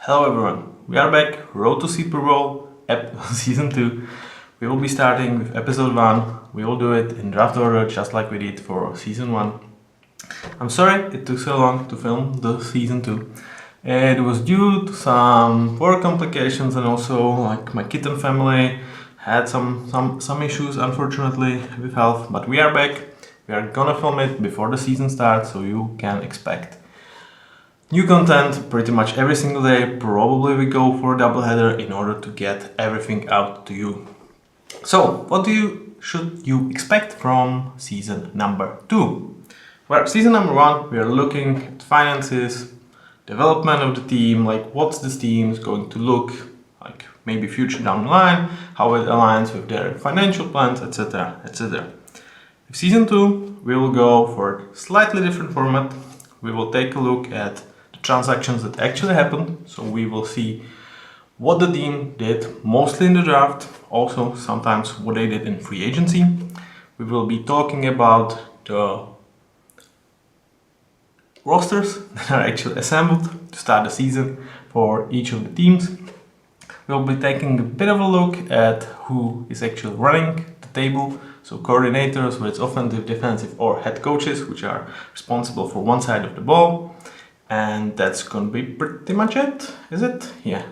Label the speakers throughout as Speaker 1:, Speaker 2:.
Speaker 1: Hello everyone, we are back, Road to Superbowl, Season 2. We will be starting with Episode 1. We will do it in draft order just like we did for Season 1. I'm sorry it took so long to film the Season 2. It was due to some work complications and also like my kitten family had some issues unfortunately with health, but we are back. We are gonna film it before the season starts, so you can expect new content pretty much every single day. Probably we go for a doubleheader in order to get everything out to you. So, what should you expect from season number 2? Well, season number 1, we are looking at finances, development of the team, like what's this team is going to look like, maybe future down the line, how it aligns with their financial plans, etc. etc. With season 2, we will go for a slightly different format. We will take a look at the transactions that actually happened, so we will see what the team did mostly in the draft, also sometimes what they did in free agency. We will be talking about the rosters that are actually assembled to start the season for each of the teams. We'll be taking a bit of a look at who is actually running the table, so coordinators, whether it's offensive, defensive, or head coaches, which are responsible for one side of the ball. And that's gonna be pretty much it, is it? Yeah.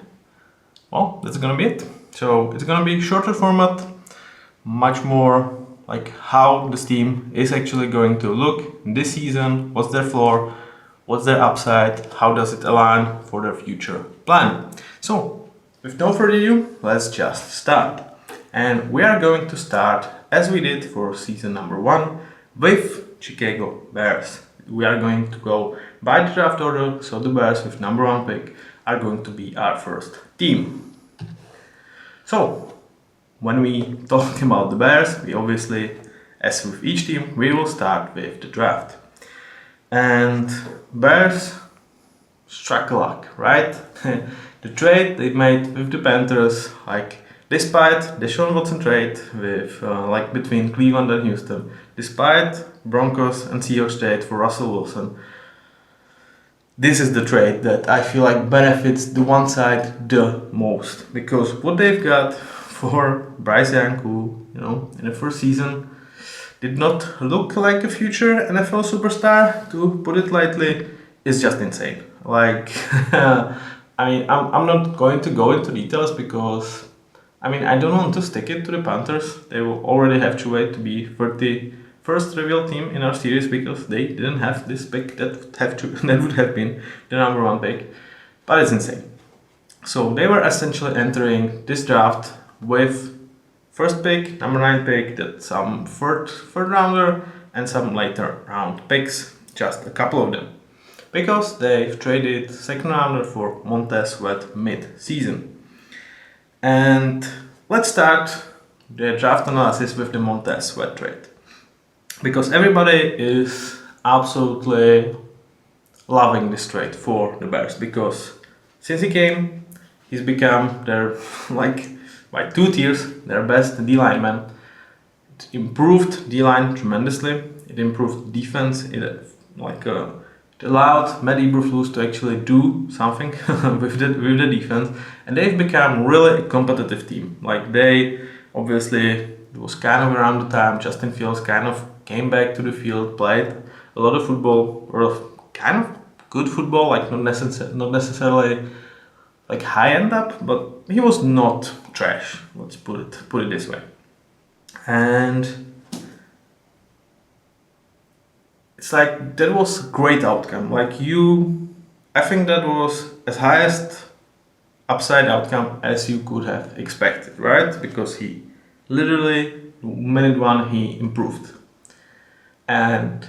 Speaker 1: Well, that's gonna be it. So it's gonna be shorter format, much more like how this team is actually going to look this season, what's their floor, what's their upside, how does it align for their future plan. So with no further ado, let's just start. And we are going to start, as we did for season number 1, with Chicago Bears. We are going to go by the draft order, so the Bears with number 1 pick are going to be our first team. So, when we talk about the Bears, we obviously, as with each team, we will start with the draft. And Bears struck a luck, right? The trade they made with the Panthers, like despite the Deshaun Watson trade with between Cleveland and Houston, despite Broncos and Seahawks trade for Russell Wilson, this is the trade that I feel like benefits the one side the most, because what they've got for Bryce Young, who in the first season did not look like a future NFL superstar, to put it lightly, is just insane. Like, I'm not going to go into details because I don't want to stick it to the Panthers. They will already have to wait to be 31st reveal team in our series because they didn't have this pick that would have been the number 1 pick. But it's insane. So they were essentially entering this draft with first pick, number 9 pick, that some third rounder and some later round picks, just a couple of them. Because they've traded second rounder for Montez Sweat mid-season. And let's start the draft analysis with the Montez Sweat trade. Because everybody is absolutely loving this trade for the Bears. Because since he came, he's become their, by 2 tiers, their best D-lineman. It improved D-line tremendously. It improved defense. It allowed Matt Eberflus to actually do something with the defense, and they've become really a competitive team. Like, they obviously, it was kind of around the time Justin Fields kind of came back to the field, played a lot of football, or kind of good football, like not necessarily like high end up, but he was not trash. Let's put it this way. And it's like, that was a great outcome. I think that was as highest upside outcome as you could have expected, right? Because he literally, minute 1, he improved. And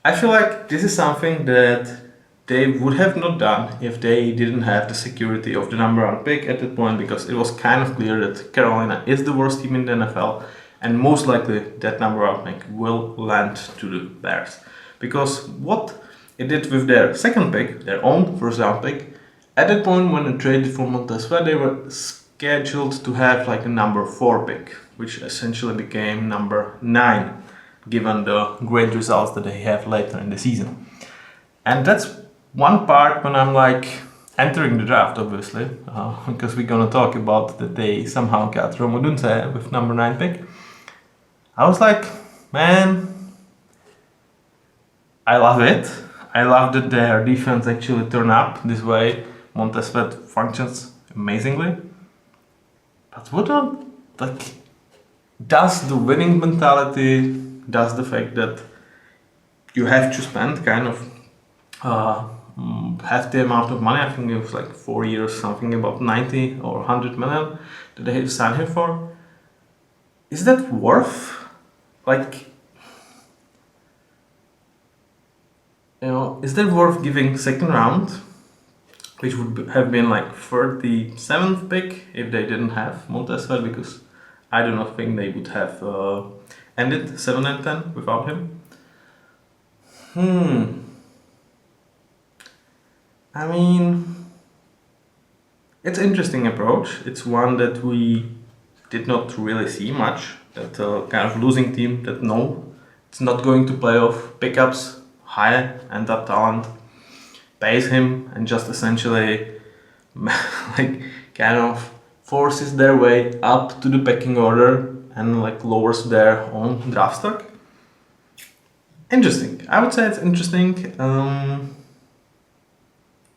Speaker 1: I feel like this is something that they would have not done if they didn't have the security of the number 1 pick at that point, because it was kind of clear that Carolina is the worst team in the NFL, and most likely that number 1 pick will land to the Bears. Because what it did with their second pick, their own first round pick, at that point when they traded for Montez Sweat, they were scheduled to have like a number 4 pick, which essentially became number 9, given the great results that they have later in the season. And that's one part when I'm like, entering the draft, obviously, because we're gonna talk about that they somehow got Romodunze with number 9 pick. I was like, man, I love it. I love that their defense actually turned up this way. Montesvet functions amazingly. But does the winning mentality, does the fact that you have to spend kind of hefty amount of money, I think it was like 4 years, something about 90 or 100 million that they have signed him for, is that worth, is that worth giving second round, which would have been like 37th pick if they didn't have Montesvet, because I do not think they would have ended 7 and 10 without him. I mean, it's an interesting approach. It's one that we did not really see much. That kind of losing team that it's not going to playoff, pickups high end up talent, pays him, and just essentially like kind of forces their way up to the pecking order and like lowers their own draft stock. Interesting. I would say it's interesting.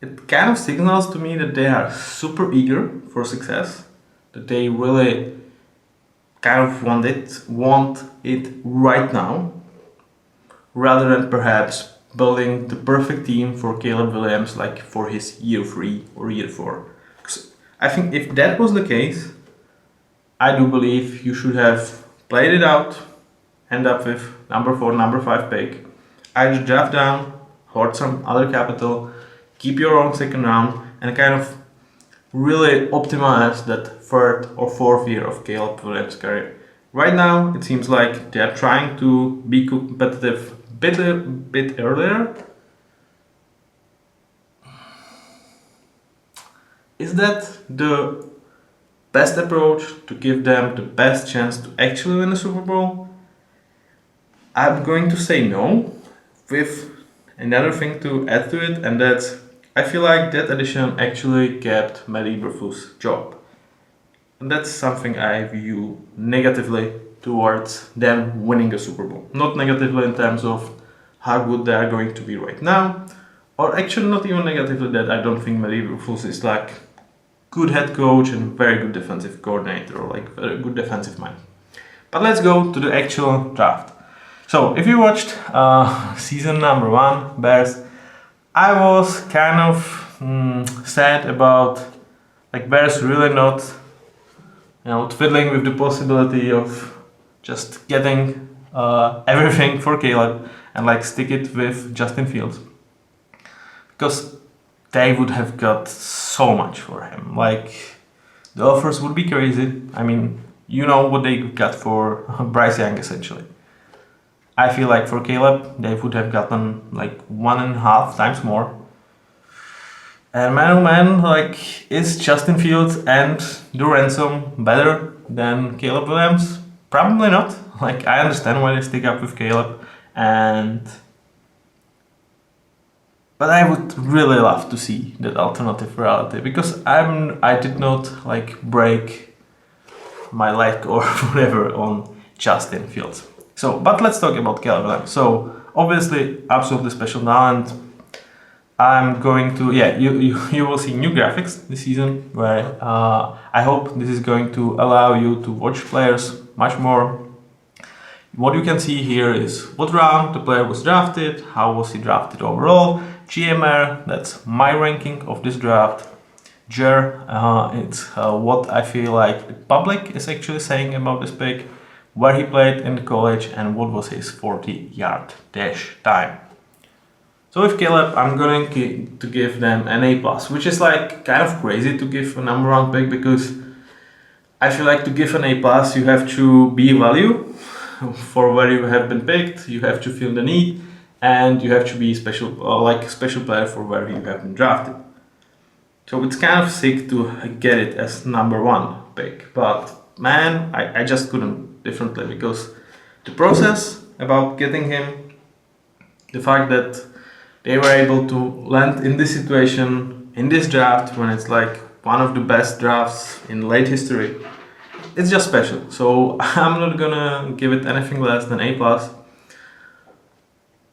Speaker 1: It kind of signals to me that they are super eager for success, that they really kind of want it right now, rather than perhaps building the perfect team for Caleb Williams like for his year 3 or year 4. I think if that was the case, I do believe you should have played it out, end up with number 4, number 5 pick, either draft down, hoard some other capital, keep your own second round, and kind of really optimize that 3rd or 4th year of Caleb Williams' career. Right now, it seems like they are trying to be competitive a bit earlier. Is that the best approach to give them the best chance to actually win the Super Bowl? I'm going to say no, with another thing to add to it, and that's I feel like that addition actually kept Matt Eberflus' job. And that's something I view negatively towards them winning a Super Bowl. Not negatively in terms of how good they are going to be right now, or actually not even negatively that I don't think Matt Eberflus is like good head coach and very good defensive coordinator, or like very good defensive mind. But let's go to the actual draft. So if you watched season number 1, Bears, I was kind of sad about like Bears really not twiddling with the possibility of just getting everything for Caleb and like stick it with Justin Fields, because they would have got so much for him. Like the offers would be crazy. I mean, you know what they got for Bryce Young essentially. I feel like for Caleb, they would have gotten like 1.5 times more. And man, oh man, like, is Justin Fields and the ransom better than Caleb Williams? Probably not. Like, I understand why they stick up with Caleb, but I would really love to see that alternative reality, because I did not like break my leg or whatever on Justin Fields. So, but let's talk about Caleb Williams. So, obviously, absolutely special talent. I'm going to, you will see new graphics this season, where I hope this is going to allow you to watch players much more. What you can see here is what round the player was drafted, how was he drafted overall, GMR, that's my ranking of this draft. GER, it's what I feel like the public is actually saying about this pick, where he played in the college, and what was his 40-yard dash time. So with Caleb, I'm going to give them an A+, which is like kind of crazy to give a number 1 pick, because I feel like to give an A+, you have to be value for where you have been picked, you have to feel the need, and you have to be special, like a special player for where you have been drafted. So it's kind of sick to get it as number 1 pick, but man, I just couldn't differently, because the process about getting him, the fact that they were able to land in this situation in this draft when it's like one of the best drafts in late history, it's just special. So I'm not gonna give it anything less than A+.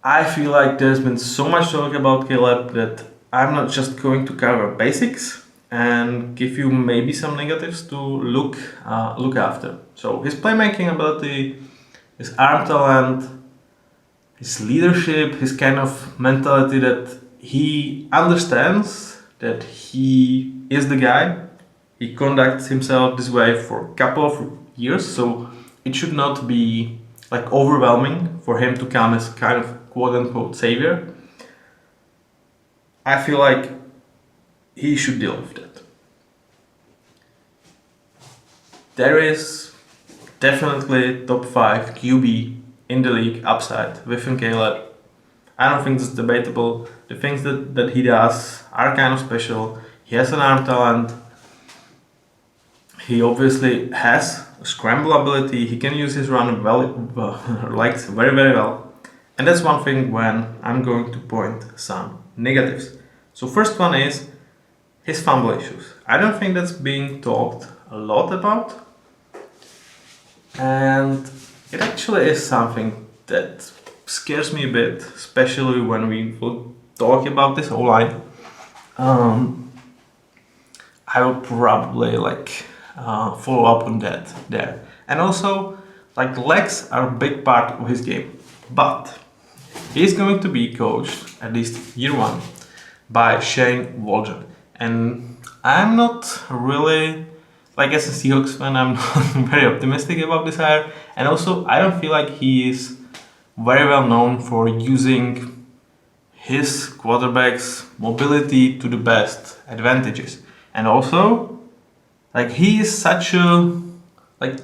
Speaker 1: I feel like there's been so much talk about Caleb that I'm not just going to cover basics and give you maybe some negatives to look after. So his playmaking ability, his arm talent, his leadership, his kind of mentality that he understands that he is the guy. He conducts himself this way for a couple of years, so it should not be like overwhelming for him to come as kind of quote-unquote savior. I feel like he should deal with that. There is definitely top 5 QB in the league upside within Caleb. I don't think it's debatable. The things that he does are kind of special. He has an arm talent. He obviously has a scramble ability. He can use his run legs very, very well. And that's one thing when I'm going to point some negatives. So first one is his fumble issues. I don't think that's being talked a lot about. And it actually is something that scares me a bit, especially when we will talk about this O-line. I will probably follow up on that there. And also, legs are a big part of his game. But he's going to be coached, at least year 1, by Shane Waldron. And I'm not really, as a Seahawks fan, I'm not very optimistic about this hire. And also, I don't feel like he is very well known for using his quarterback's mobility to the best advantages. And also, he is such a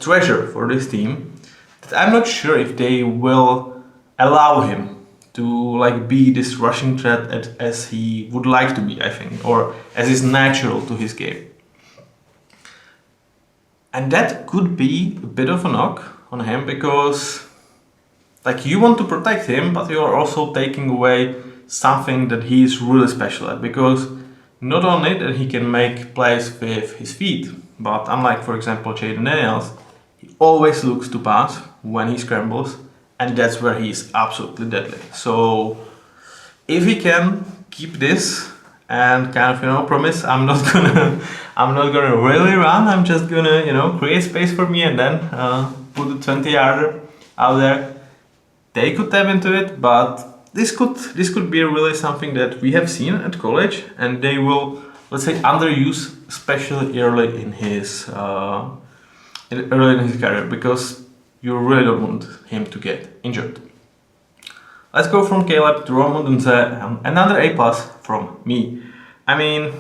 Speaker 1: treasure for this team that I'm not sure if they will allow him to be this rushing threat as he would like to be, I think, or as is natural to his game. And that could be a bit of a knock on him because you want to protect him, but you are also taking away something that he is really special at, because not only that he can make plays with his feet, but unlike, for example, Jaden Daniels, he always looks to pass when he scrambles, and that's where he is absolutely deadly. So if he can keep this and kind of promise I'm not gonna really run, I'm just gonna create space for me and then put the 20-yarder out there, they could tap into it. But this could be really something that we have seen at college, and they will, let's say, underuse, especially early in his career, because you really don't want him to get injured. Let's go from Caleb to Roman Dunze, another A+ from me. I mean,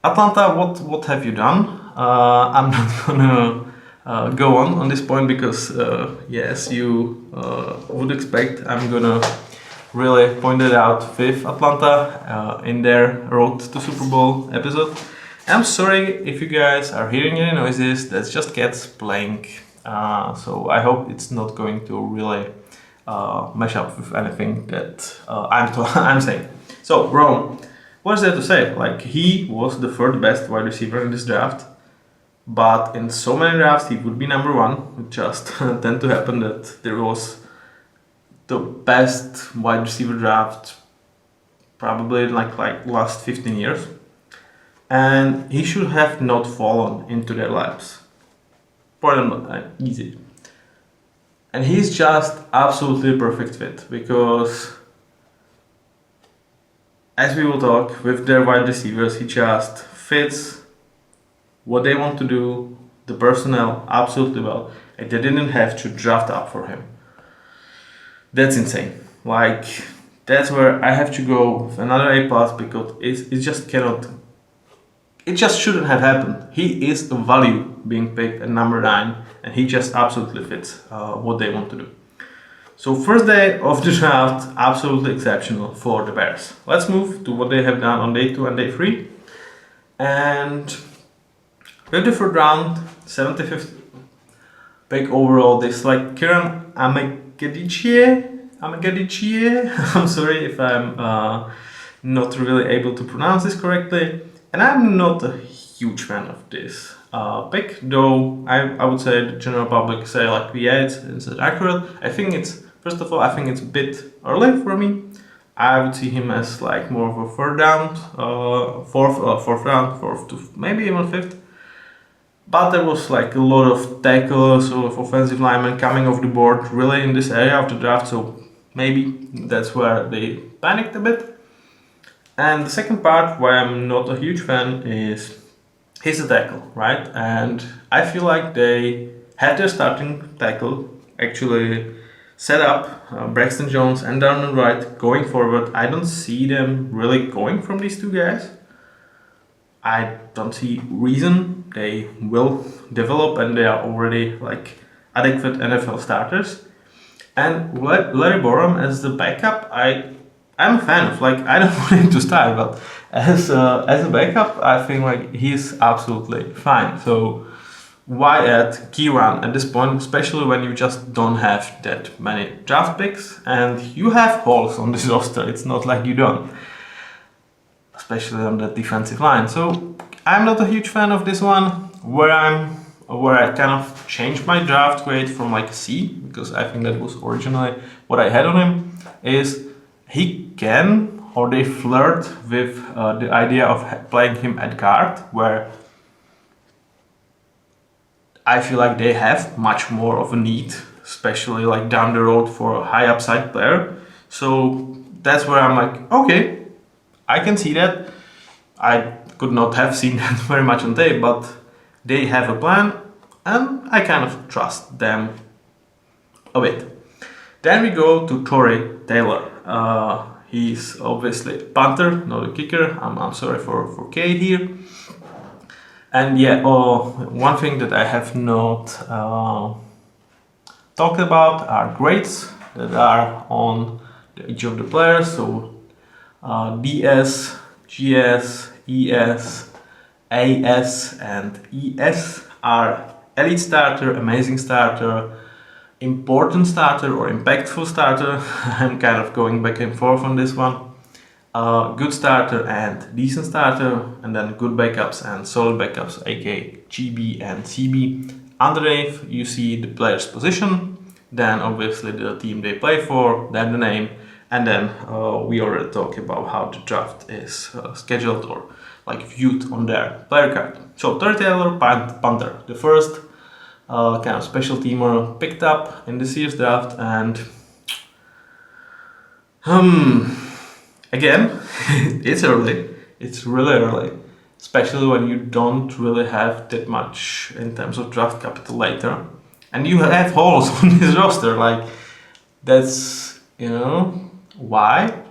Speaker 1: Atlanta, what have you done? I'm not gonna go on this point because, yes, you would expect I'm gonna really point it out with Atlanta in their Road to Superbowl episode. I'm sorry if you guys are hearing any noises, that's just cats playing. So I hope it's not going to really mash up with anything that I'm saying. So, Rome, what's there to say? He was the third best wide receiver in this draft. But in so many drafts, he would be number 1. It just tend to happen that there was the best wide receiver draft probably in last 15 years. And he should have not fallen into their laps. Easy. And he's just absolutely a perfect fit because, as we will talk, with their wide receivers, he just fits what they want to do, the personnel, absolutely well. And they didn't have to draft up for him. That's insane. That's where I have to go with another A+, because it just cannot, it just shouldn't have happened. He is a value being picked at number 9, and he just absolutely fits what they want to do. So first day of the draft, absolutely exceptional for the Bears. Let's move to what they have done on day 2 and day 3. And with the third round, 75th pick overall, this Kieran Amagadichie. I'm sorry if I'm not really able to pronounce this correctly, and I'm not a huge fan of this pick, though I would say the general public say like, yeah, it's accurate. I think it's, first of all, I think it's a bit early for me. I would see him as like more of a fourth round, fourth to maybe even fifth. But there was like a lot of tackles of offensive linemen coming off the board really in this area of the draft, so maybe that's where they panicked a bit. And the second part why I'm not a huge fan is he's a tackle, right? And I feel like they had their starting tackle actually set up, Braxton Jones and Darnell Wright going forward. I don't see them really going from these two guys. I don't see reason they will develop, and they are already like adequate NFL starters. And Larry Borom as the backup, I'm a fan of. Like, I don't want him to start, but as a backup, I think like he's absolutely fine. So why add Kieran at this point, especially when you just don't have that many draft picks and you have holes on this roster? It's not like you don't, especially on the defensive line. So I'm not a huge fan of this one. Where I kind of changed my draft grade from like C, because I think that was originally what I had on him, is he can, or they flirt with the idea of playing him at guard, where I feel like they have much more of a need, especially like down the road for a high upside player. So that's where I'm like, okay, I can see that. I could not have seen that very much on tape, but they have a plan and I kind of trust them a bit. Then we go to Torrey Taylor. He's obviously punter, not a kicker. I'm sorry for K here. And yeah, one thing that I have not talked about are grades that are on each of the players. So DS, GS, ES, AS, and ES are elite starter, amazing starter, important starter, or impactful starter. I'm kind of going back and forth on this one. Good starter and decent starter, and then good backups and solid backups, aka GB and CB. Underneath you see the player's position, then obviously the team they play for, then the name, and then we already talked about how the draft is scheduled or like viewed on their player card. So Torrey Taylor, punter, the first kind of special teamer picked up in this year's draft, and again, it's early. It's really early, especially when you don't really have that much in terms of draft capital later, and you have holes on this roster. Like, that's, why.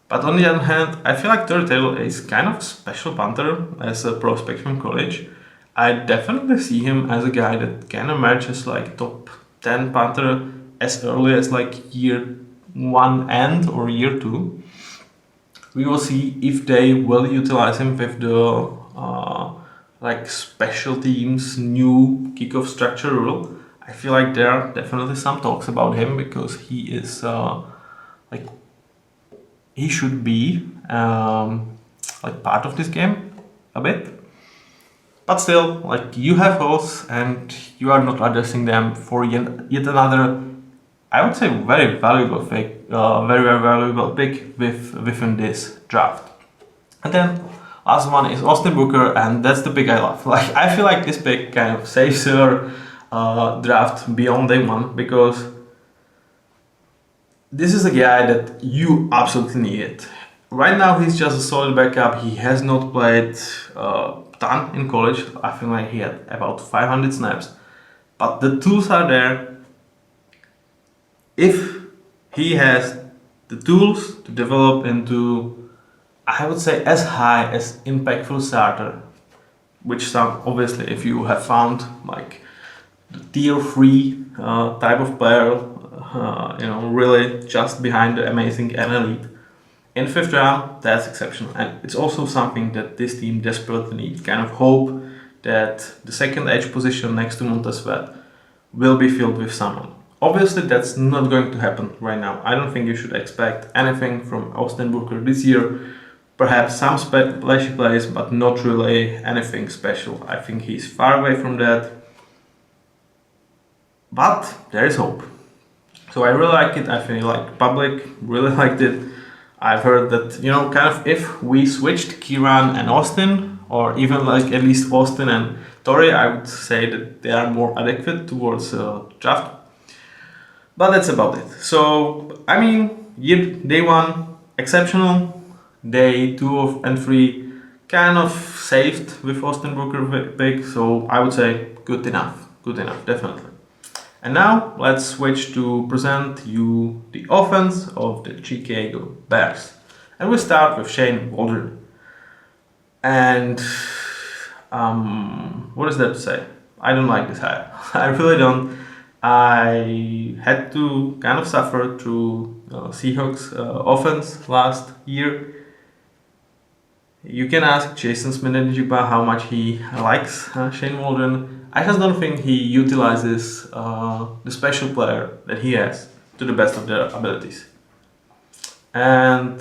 Speaker 1: But on the other hand, I feel like Torrey Taylor is kind of a special punter as a prospect from college. I definitely see him as a guy that can emerge as like top 10 punter as early as like year 1 end or year 2. We will see if they will utilize him with the like special teams new kickoff structure rule. I feel like there are definitely some talks about him, because he is like, he should be like part of this game a bit. But still, like, you have holes and you are not addressing them for yet another, I would say, very valuable pick, very valuable pick within this draft. And then last one is Austin Booker, and that's the pick I love. Like, I feel like this pick kind of saves your draft beyond day one, because this is a guy that you absolutely need. Right now he's just a solid backup. He has not played a ton in college. I feel like he had about 500 snaps, but the tools are there. If he has the tools to develop into, I would say, as high as impactful starter, which some, obviously, if you have found like the tier 3 type of player, really just behind the amazing and elite in 5th round, that's exceptional. And it's also something that this team desperately needs. Kind of hope that the second edge position next to Montez Sweat will be filled with someone. Obviously, that's not going to happen right now. I don't think you should expect anything from Austin Booker this year, Perhaps some splashy plays, but not really anything special. I think he's far away from that. But there is hope. So I really like it. I think like public really liked it. I've heard that, kind of if we switched Kieran and Austin, or even like at least Austin and Torrey, I would say that they are more adequate towards draft. But that's about it. So, I mean, day 1, exceptional. Day 2 and 3, kind of saved with Austin Booker pick. So I would say good enough, definitely. And now let's switch to present you the offense of the Chicago Bears. And we start with Shane Waldron. And what is that to say? I don't like this hire. I really don't. I had to kind of suffer through Seahawks offense last year. You can ask Jason Smith-Njigba how much he likes Shane Waldron. I just don't think he utilizes the special player that he has to the best of their abilities. And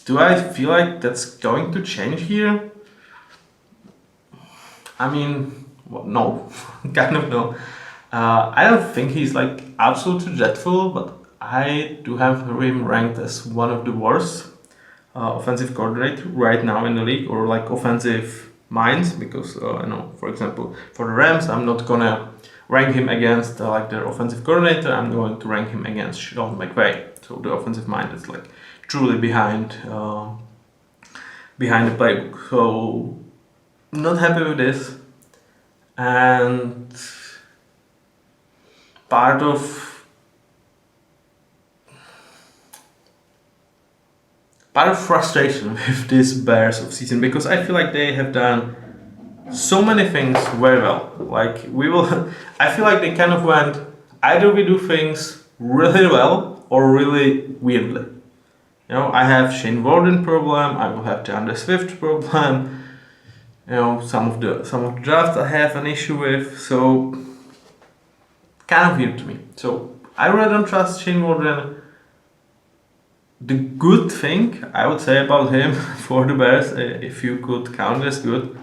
Speaker 1: do I feel like that's going to change here? I mean, well, no, kind of no. I don't think he's like absolutely dreadful, but I do have him ranked as one of the worst offensive coordinator right now in the league, or like offensive minds, because for example, for the Rams, I'm not gonna rank him against like their offensive coordinator. I'm going to rank him against Sean McVay. So the offensive mind is like truly behind the playbook. So not happy with this, and part of frustration with this Bears offseason, because I feel like they have done so many things very well. Like I feel like they kind of went, either we do things really well or really weirdly. I have Shane Waldron problem, I will have the DeAndre Swift problem. Some of the drafts I have an issue with, so kind of weird to me. So I really don't trust Shane Waldron. The good thing I would say about him for the Bears, if you could count as good,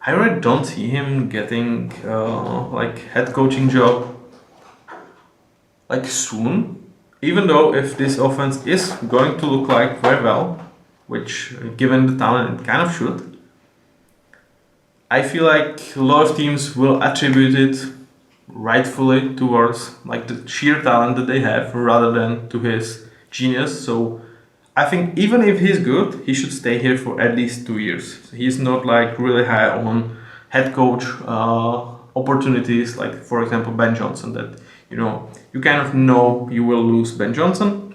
Speaker 1: I really don't see him getting like head coaching job like soon. Even though if this offense is going to look like very well, which given the talent it kind of should, I feel like a lot of teams will attribute it rightfully towards like the sheer talent that they have rather than to his genius. So I think even if he's good, he should stay here for at least 2 years. He's not like really high on head coach opportunities, like for example Ben Johnson, that you kind of know you will lose Ben Johnson.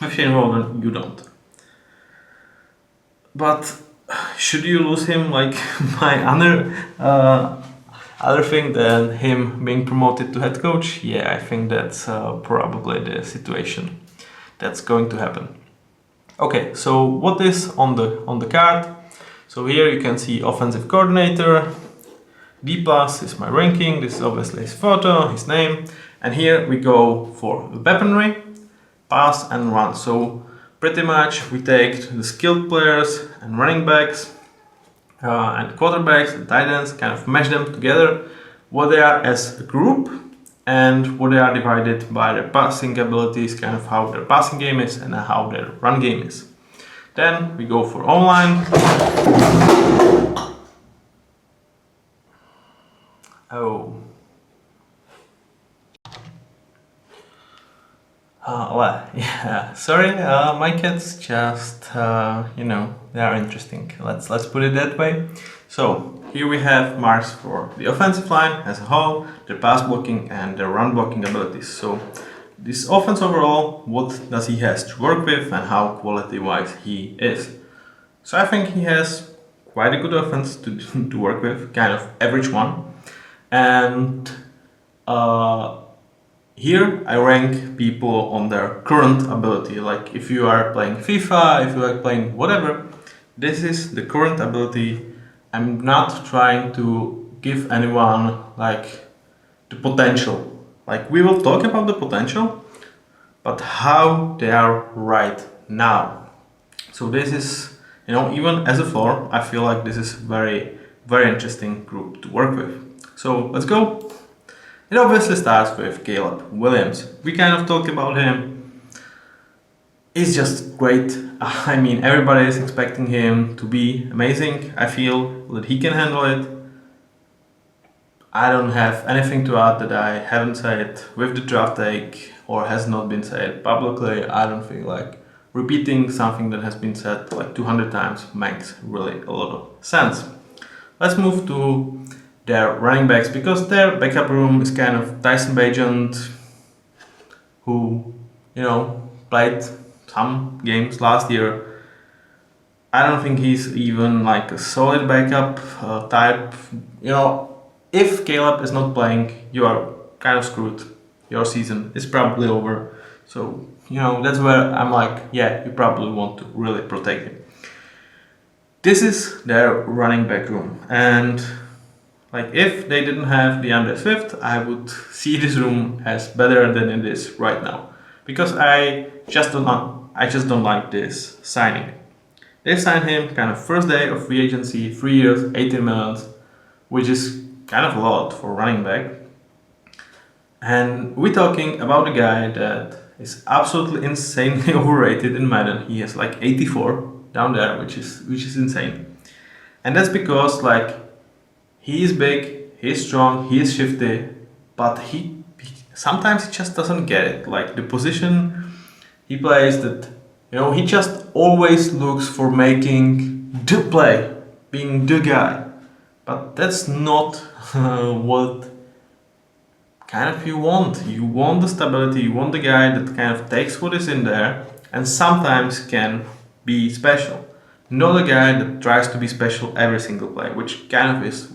Speaker 1: With Shane Waldron, you don't. But should you lose him like my other thing than him being promoted to head coach? Yeah, I think that's probably the situation that's going to happen. Okay, so what is on the card? So here you can see offensive coordinator. D+ is my ranking. This is obviously his photo, his name, and here we go for weaponry, pass and run. So pretty much we take the skilled players and running backs and quarterbacks and tight ends, kind of mesh them together, what they are as a group and what they are divided by their passing abilities, kind of how their passing game is and how their run game is. Then we go for online. Oh. Well, yeah, sorry, my cats just, they are interesting. Let's put it that way. So here we have marks for the offensive line as a whole, their pass blocking and their run blocking abilities. So this offense overall, what does he has to work with and how quality-wise he is. So I think he has quite a good offense to work with, kind of average one. And here I rank people on their current ability. Like if you are playing FIFA, if you are playing whatever, this is the current ability. I'm not trying to give anyone like the potential. Like we will talk about the potential, but how they are right now. So this is, even as a floor, I feel like this is very, very interesting group to work with. So let's go. It obviously starts with Caleb Williams. We kind of talked about him. He's just great. I mean, everybody is expecting him to be amazing. I feel that he can handle it. I don't have anything to add that I haven't said with the draft take or has not been said publicly. I don't feel like repeating something that has been said like 200 times makes really a lot of sense. Let's move to their running backs, because their backup room is kind of Tyson Bagent, who, played some games last year. I don't think he's even like a solid backup type. If Caleb is not playing, you are kind of screwed. Your season is probably over. So, that's where I'm like, yeah, you probably want to really protect him. This is their running back room. And like, if they didn't have DeAndre Swift, I would see this room as better than it is right now. Because I just don't like this signing. They signed him kind of first day of free agency, 3 years, 18 million, which is kind of a lot for running back. And we're talking about a guy that is absolutely insanely overrated in Madden. He has like 84 down there, which is insane. And that's because like he is big, he is strong, he is shifty, but he sometimes he just doesn't get it. Like the position he plays, that he just always looks for making the play, being the guy. But that's not what kind of you want. You want the stability, you want the guy that kind of takes what is in there and sometimes can be special. Not a guy that tries to be special every single play, which kind of is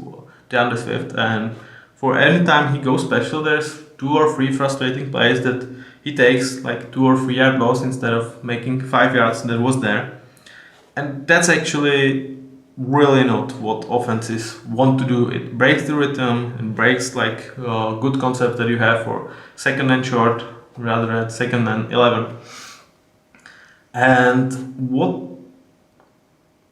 Speaker 1: DeAndre Swift. And for any time he goes special, there's 2 or 3 frustrating plays that he takes like 2 or 3 yard loss instead of making 5 yards that was there. And that's actually really not what offenses want to do. It breaks the rhythm and breaks like good concept that you have for second and short rather than second and 11. And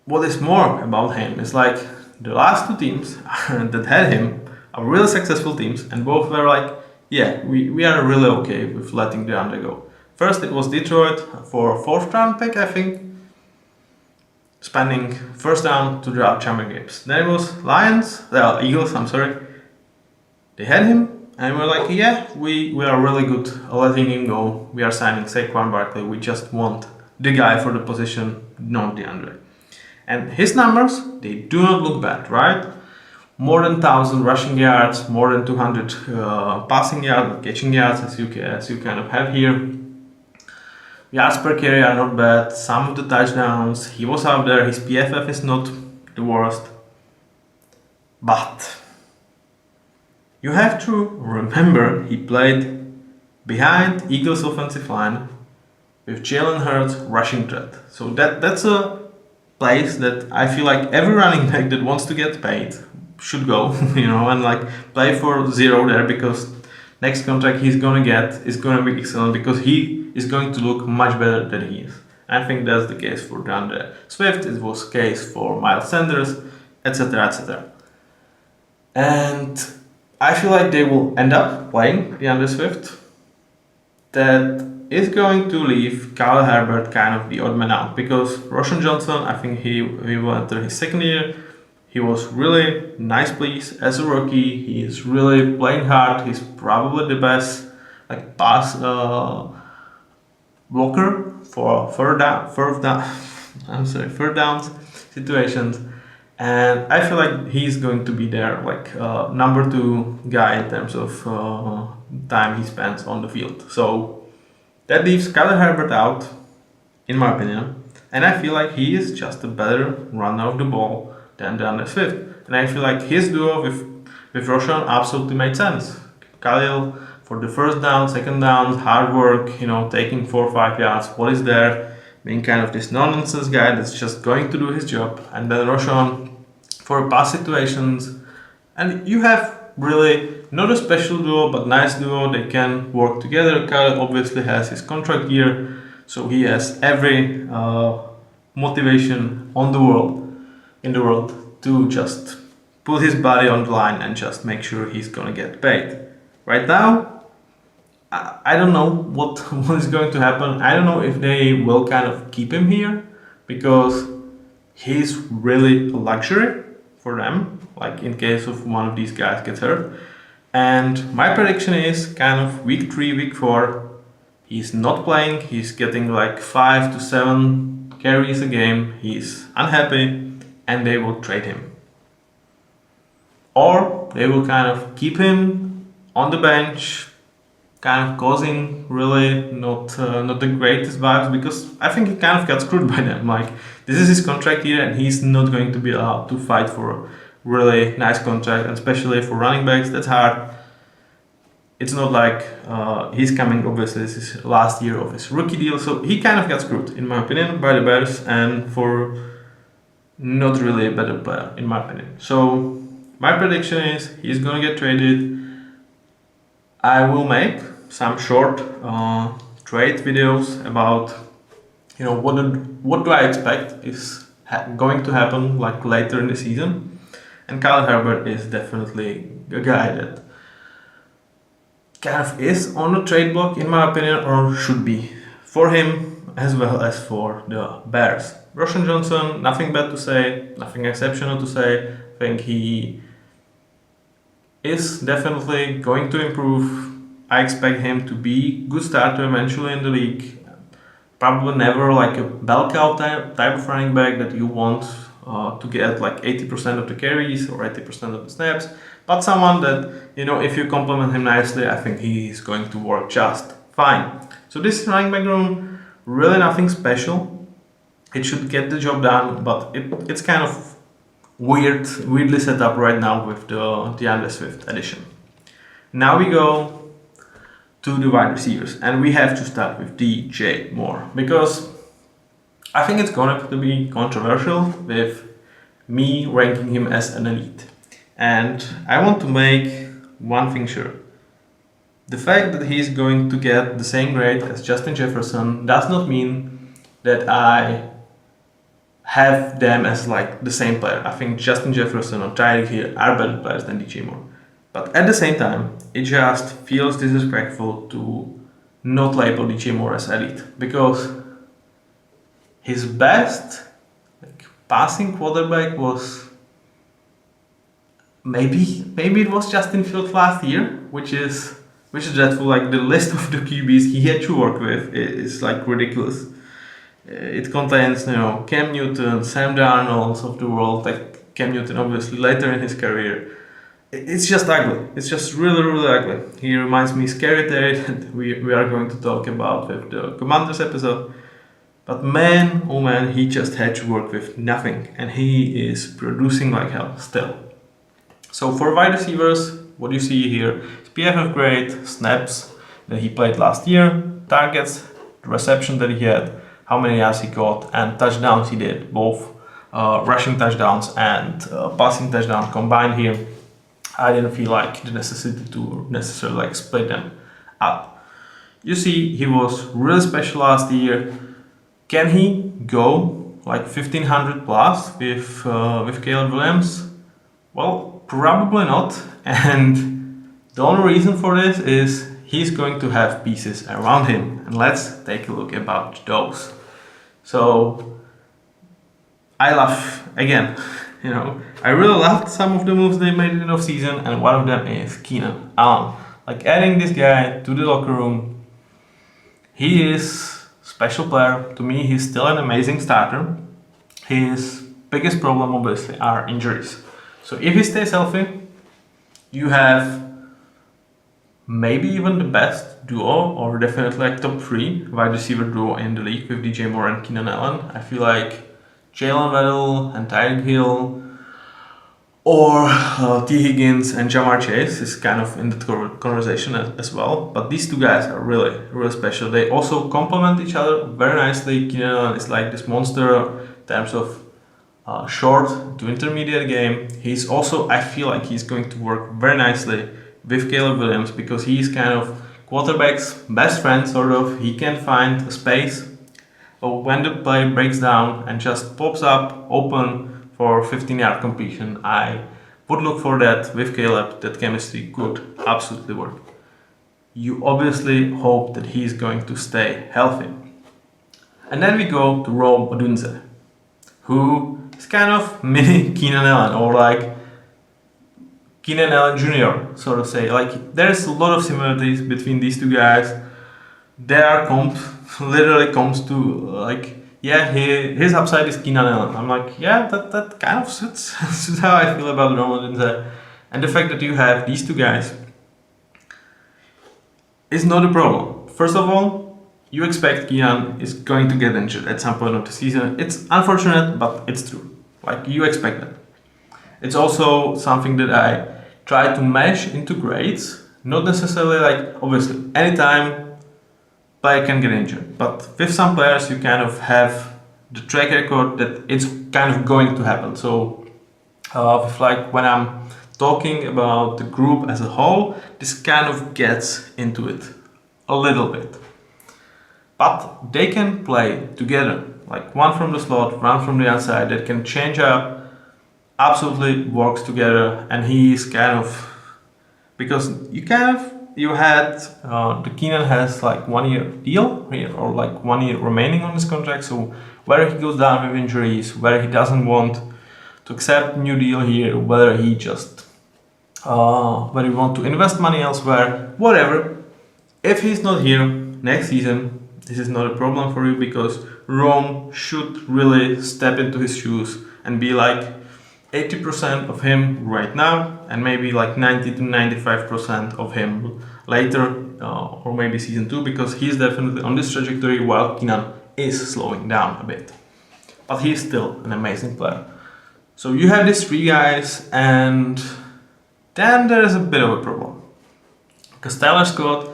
Speaker 1: what is more about him is like the last 2 teams that had him are really successful teams, and both were like, yeah, we are really okay with letting DeAndre go. First it was Detroit for a 4th round pick, I think, spending first down to draft Jamar Gibbs. Then it was Eagles, I'm sorry. They had him and we're like, yeah, we are really good letting him go. We are signing Saquon Barkley. We just want the guy for the position, not DeAndre. And his numbers, they do not look bad, right? More than 1,000 rushing yards, more than 200 passing yards, catching yards, as you kind of have here. Yards per carry are not bad. Some of the touchdowns, he was out there. His PFF is not the worst. But you have to remember he played behind Eagles' offensive line with Jalen Hurts rushing threat. So that's a place that I feel like every running back that wants to get paid should go, and like play for 0 there, because next contract he's gonna get is gonna be excellent, because he is going to look much better than he is. I think that's the case for DeAndre Swift. It was the case for Miles Sanders, etc., etc. And I feel like they will end up playing DeAndre Swift. That is going to leave Kyle Herbert kind of the odd man out, because Roshan Johnson, I think he will enter his 2nd year. He was really nice please as a rookie. He is really playing hard. He's probably the best like pass blocker for third downs situations. And I feel like he's going to be there like number 2 guy in terms of time he spends on the field. So that leaves Kyler Herbert out, in my opinion. And I feel like he is just a better runner of the ball than DeAndre Swift. And I feel like his duo with Roshan absolutely made sense. Khalil for the first down, second down, hard work, taking 4 or 5 yards. What is there? Being kind of this nonsense guy that's just going to do his job. And then Roshan for pass situations. And you have really not a special duo, but nice duo. They can work together. Kyle obviously has his contract year, so he has every motivation in the world to just put his body on the line and just make sure he's gonna get paid. Right now, I don't know what is going to happen. I don't know if they will kind of keep him here because he's really a luxury for them, like in case of one of these guys gets hurt. And my prediction is kind of week 3, week 4, he's not playing, he's getting like 5 to 7 carries a game, he's unhappy, and they will trade him. Or they will kind of keep him on the bench, kind of causing really not the greatest vibes, because I think he kind of got screwed by them. Like, this is his contract here and he's not going to be allowed to fight for a really nice contract, and especially for running backs, that's hard. It's not like he's coming, obviously this is last year of his rookie deal, so he kind of got screwed, in my opinion, by the Bears, and for not really a better player, in my opinion. So my prediction is he's gonna get traded. I will make some short trade videos about, what do I expect is going to happen like later in the season. And Kyle Herbert is definitely a guy that kind of is on the trade block, in my opinion, or should be, for him as well as for the Bears. Roshan Johnson, nothing bad to say, nothing exceptional to say. I think he is definitely going to improve. I expect him to be good starter eventually in the league. Probably never like a bell cow type of running back that you want to get like 80% of the carries or 80% of the snaps, but someone that, if you complement him nicely, I think he is going to work just fine. So this running back room, really nothing special. It should get the job done, but it's kind of weirdly set up right now with the DeAndre Swift addition. Now we go to the wide receivers, and we have to start with DJ Moore, because I think it's going to be controversial with me ranking him as an elite. And I want to make one thing sure. The fact that he's going to get the same grade as Justin Jefferson does not mean that I have them as like the same player. I think Justin Jefferson or Tyreek Hill are better players than DJ Moore. But at the same time, it just feels disrespectful to not label DJ Moore as elite, because his best passing quarterback was maybe it was Justin Fields last year, which is dreadful. Like, the list of the QBs he had to work with is like ridiculous. It contains, Cam Newton, Sam Darnold of the world, like Cam Newton obviously later in his career. It's just ugly. It's just really, really ugly. He reminds me Scary Terry that we are going to talk about with the Commanders episode. But man, oh man, he just had to work with nothing, and he is producing like hell still. So for wide receivers, what you see here is PFF grade, snaps that he played last year, targets, the reception that he had, how many yards he got, and touchdowns he did, both rushing touchdowns and passing touchdowns combined here. I didn't feel like the necessity to necessarily split them up. You see, he was really special last year. Can he go like 1500 plus with Caleb Williams? Well, probably not. And the only reason for this is he's going to have pieces around him. And let's take a look about those. So I love, again, I really loved some of the moves they made in the offseason, and one of them is Keenan Allen. Like, adding this guy to the locker room, he is special player. To me, he's still an amazing starter. His biggest problem, obviously, are injuries. So if he stays healthy, you have maybe even the best duo, or definitely like top 3 wide receiver duo in the league with DJ Moore and Keenan Allen. I feel like Jalen Waddle and Tyreek Hill, or T. Higgins and Jamar Chase is kind of in the conversation as well. But these two guys are really, really special. They also complement each other very nicely. Keenan Allen is like this monster in terms of short to intermediate game. He's also, I feel like he's going to work very nicely with Caleb Williams, because he's kind of quarterback's best friend, sort of. He can find a space or when the play breaks down and just pops up open for 15-yard completion, I would look for that with Caleb. That chemistry could absolutely work. You obviously hope that he's going to stay healthy. And then we go to Rome Odunze, who is kind of mini Keenan Allen, or like Keenan Allen Jr., sort of say. Like, there's a lot of similarities between these two guys. Their comp literally comes to like, yeah, his upside is Keenan Allen. I'm like, yeah, that kind of suits, suits how I feel about Rome Odunze. And the fact that you have these two guys is not a problem. First of all, you expect Keenan is going to get injured at some point of the season. It's unfortunate, but it's true. Like, you expect that. It's also something that I try to mesh into grades. Not necessarily like, obviously, anytime player can get injured. But with some players, you kind of have the track record that it's kind of going to happen. So, with like when I'm talking about the group as a whole, this kind of gets into it a little bit. But they can play together, like one from the slot, one from the outside, that can change up, absolutely works together. And he's kind of, because you had, the Keenan has like 1 year deal here, or like 1 year remaining on his contract. So whether he goes down with injuries, whether he doesn't want to accept new deal here, whether he just, whether he want to invest money elsewhere, whatever. If he's not here next season, this is not a problem for you, because Rome should really step into his shoes and be like 80% of him right now, and maybe like 90 to 95% of him later, or maybe season 2, because he's definitely on this trajectory while Keenan is slowing down a bit. But he's still an amazing player. So you have these three guys, and then there is a bit of a problem. Because Tyler Scott,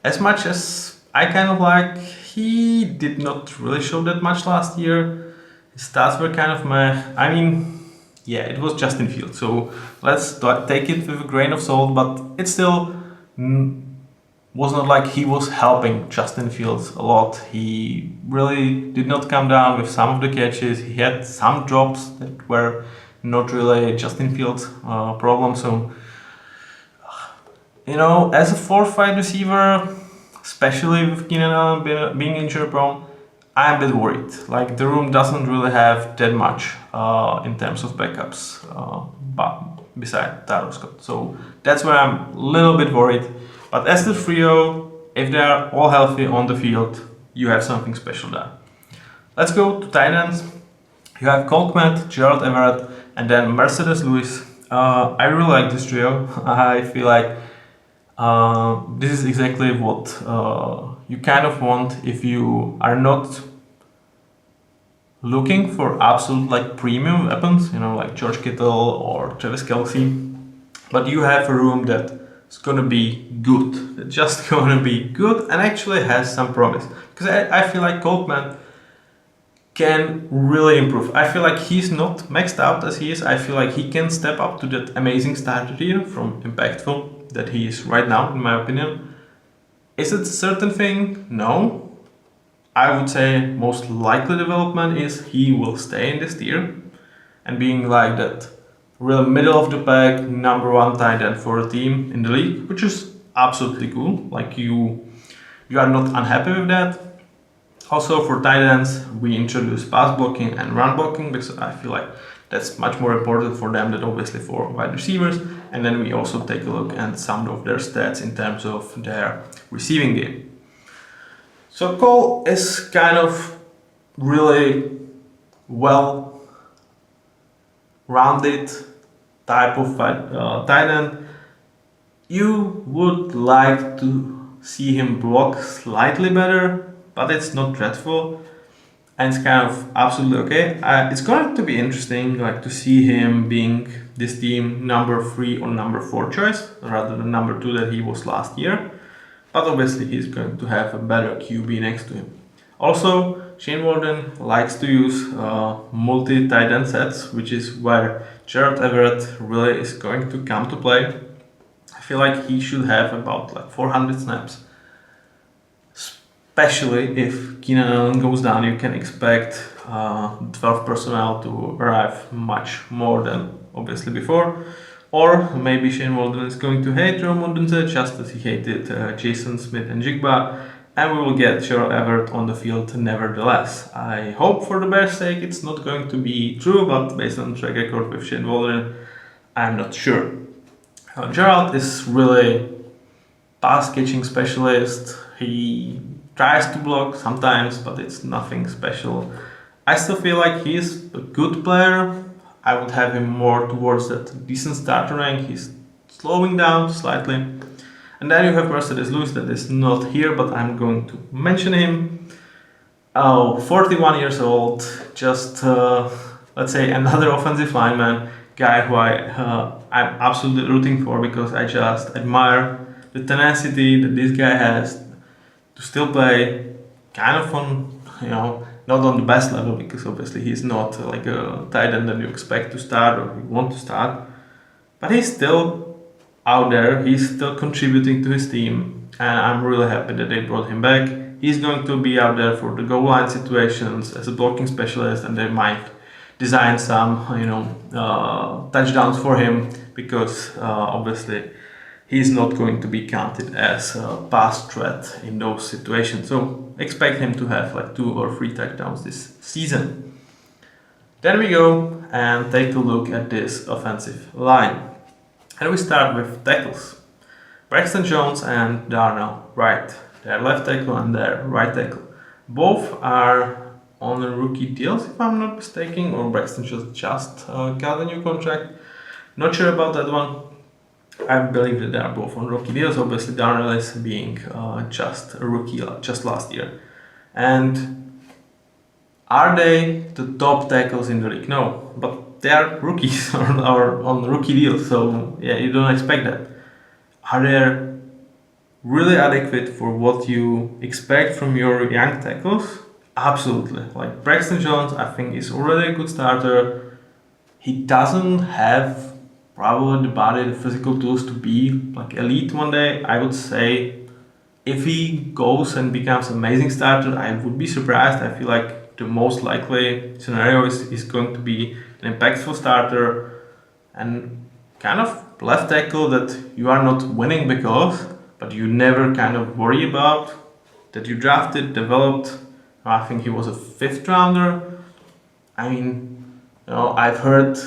Speaker 1: as much as I kind of like, he did not really show that much last year. His stats were kind of meh. I mean, yeah, it was Justin Fields, so let's take it with a grain of salt, but it still was not like he was helping Justin Fields a lot. He really did not come down with some of the catches. He had some drops that were not really Justin Fields' problem. So, you know, as a 4-5 receiver, especially with Keenan Allen being injury prone, I'm a bit worried. Like, the room doesn't really have that much in terms of backups, but beside Tyler Scott. So that's where I'm a little bit worried. But as the trio, if they are all healthy on the field, you have something special there. Let's go to tight ends. You have Cole Kmet, Gerald Everett, and then Mercedes Lewis. I really like this trio. I feel like this is exactly what you kind of want if you are not looking for absolute like premium weapons, you know, like George Kittle or Travis Kelce, but you have a room that is gonna be good. It's just gonna be good and actually has some promise. Because I feel like Coltman can really improve. I feel like he's not maxed out as he is. I feel like he can step up to that amazing starter tier from impactful that he is right now, in my opinion. Is it a certain thing? No. I would say most likely development is he will stay in this tier and being like that real middle of the pack number one tight end for a team in the league, which is absolutely cool. Like you are not unhappy with that. Also for tight ends, we introduce pass blocking and run blocking because I feel like that's much more important for them than obviously for wide receivers. And then we also take a look at some of their stats in terms of their receiving game. So Cole is kind of really well-rounded type of tight end. You would like to see him block slightly better, but it's not dreadful, and it's kind of absolutely okay. It's going to be interesting, like to see him being this team number 3 or number 4 choice rather than number 2 that he was last year. But obviously he's going to have a better QB next to him. Also, Shane Warden likes to use multi-tight end sets, which is where Gerald Everett really is going to come to play. I feel like he should have about like 400 snaps. especially if Keenan Allen goes down, you can expect 12 personnel to arrive much more than obviously before. Or maybe Shane Waldron is going to hate Rome Odunze just as he hated Jason Smith and Jigba, and we will get Gerald Everett on the field nevertheless. I hope for the Bears' sake it's not going to be true, but based on track record with Shane Waldron, I'm not sure. Gerald is really pass catching specialist. He tries to block sometimes, but it's nothing special. I still feel like he's a good player. I would have him more towards that decent starter rank. He's slowing down slightly. And then you have Mercedes Lewis that is not here, but I'm going to mention him. 41 years old, just let's say another offensive lineman, guy who I'm absolutely rooting for because I just admire the tenacity that this guy has to still play kind of on, not on the best level, because obviously he's not like a tight end that you expect to start or you want to start, but he's still out there, he's still contributing to his team, and I'm really happy that they brought him back. He's going to be out there for the goal line situations as a blocking specialist, and they might design some touchdowns for him, because obviously he's not going to be counted as a pass threat in those situations. So expect him to have like 2 or 3 touchdowns this season. Then we go and take a look at this offensive line. And we start with tackles. Braxton Jones and Darnell Wright. Their left tackle and their right tackle. Both are on a rookie deals, if I'm not mistaken, or Braxton just got a new contract. Not sure about that one. I believe that they are both on rookie deals. Obviously, Darnell is being just a rookie just last year. And are they the top tackles in the league? No, but they are rookies or on rookie deals, so yeah, you don't expect that. Are they really adequate for what you expect from your young tackles? Absolutely. Like Braxton Jones, I think is already a good starter. He doesn't have probably the body, the physical tools to be like elite one day. I would say if he goes and becomes an amazing starter, I would be surprised. I feel like the most likely scenario is going to be an impactful starter and kind of left tackle that you are not winning because, but you never kind of worry about, that you drafted, developed. I think he was a 5th rounder. I mean, I've heard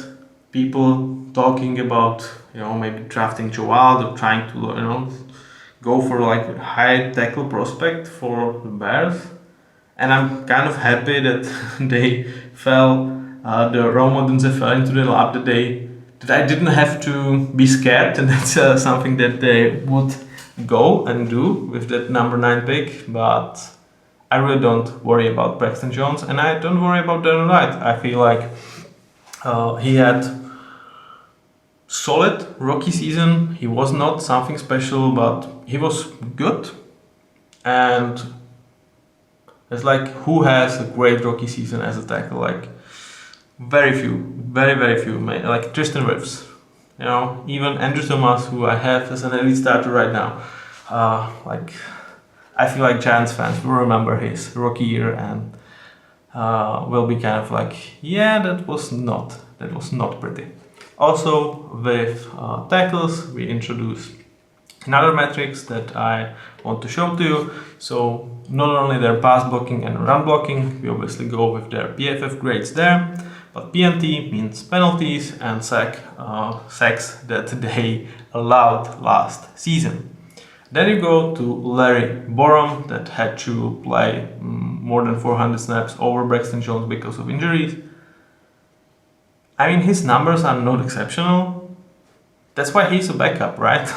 Speaker 1: people talking about, maybe drafting Joe Wild or trying to, go for like a high tackle prospect for the Bears. And I'm kind of happy that they the Rome Odunze fell into the lap that I didn't have to be scared, and that's something that they would go and do with that number 9 pick. But I really don't worry about Braxton Jones, and I don't worry about Darnell Wright. I feel like he had solid rookie season. He was not something special, but he was good. And it's like, who has a great rookie season as a tackle? Like, very few, very, very few. Like Tristan Wirfs, even Andrew Thomas, who I have as an elite starter right now. I feel like Giants fans will remember his rookie year and will be kind of like, yeah, that was not pretty. Also, with tackles, we introduce another metrics that I want to show to you. So not only their pass blocking and run blocking, we obviously go with their PFF grades there, but PNT means penalties and sacks that they allowed last season. Then you go to Larry Borom, that had to play more than 400 snaps over Braxton Jones because of injuries. I mean, his numbers are not exceptional. That's why he's a backup, right?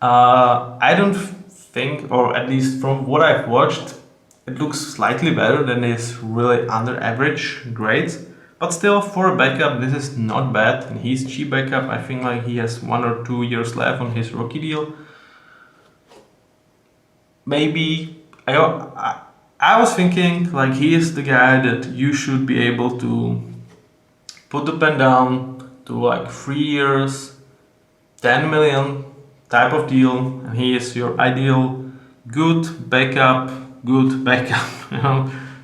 Speaker 1: I don't think, or at least from what I've watched, it looks slightly better than his really under average grades. But still, for a backup, this is not bad. And he's cheap backup. I think like he has 1 or 2 years left on his rookie deal. Maybe I was thinking like he is the guy that you should be able to put the pen down to like 3 years, 10 million type of deal, and he is your ideal good backup good backup.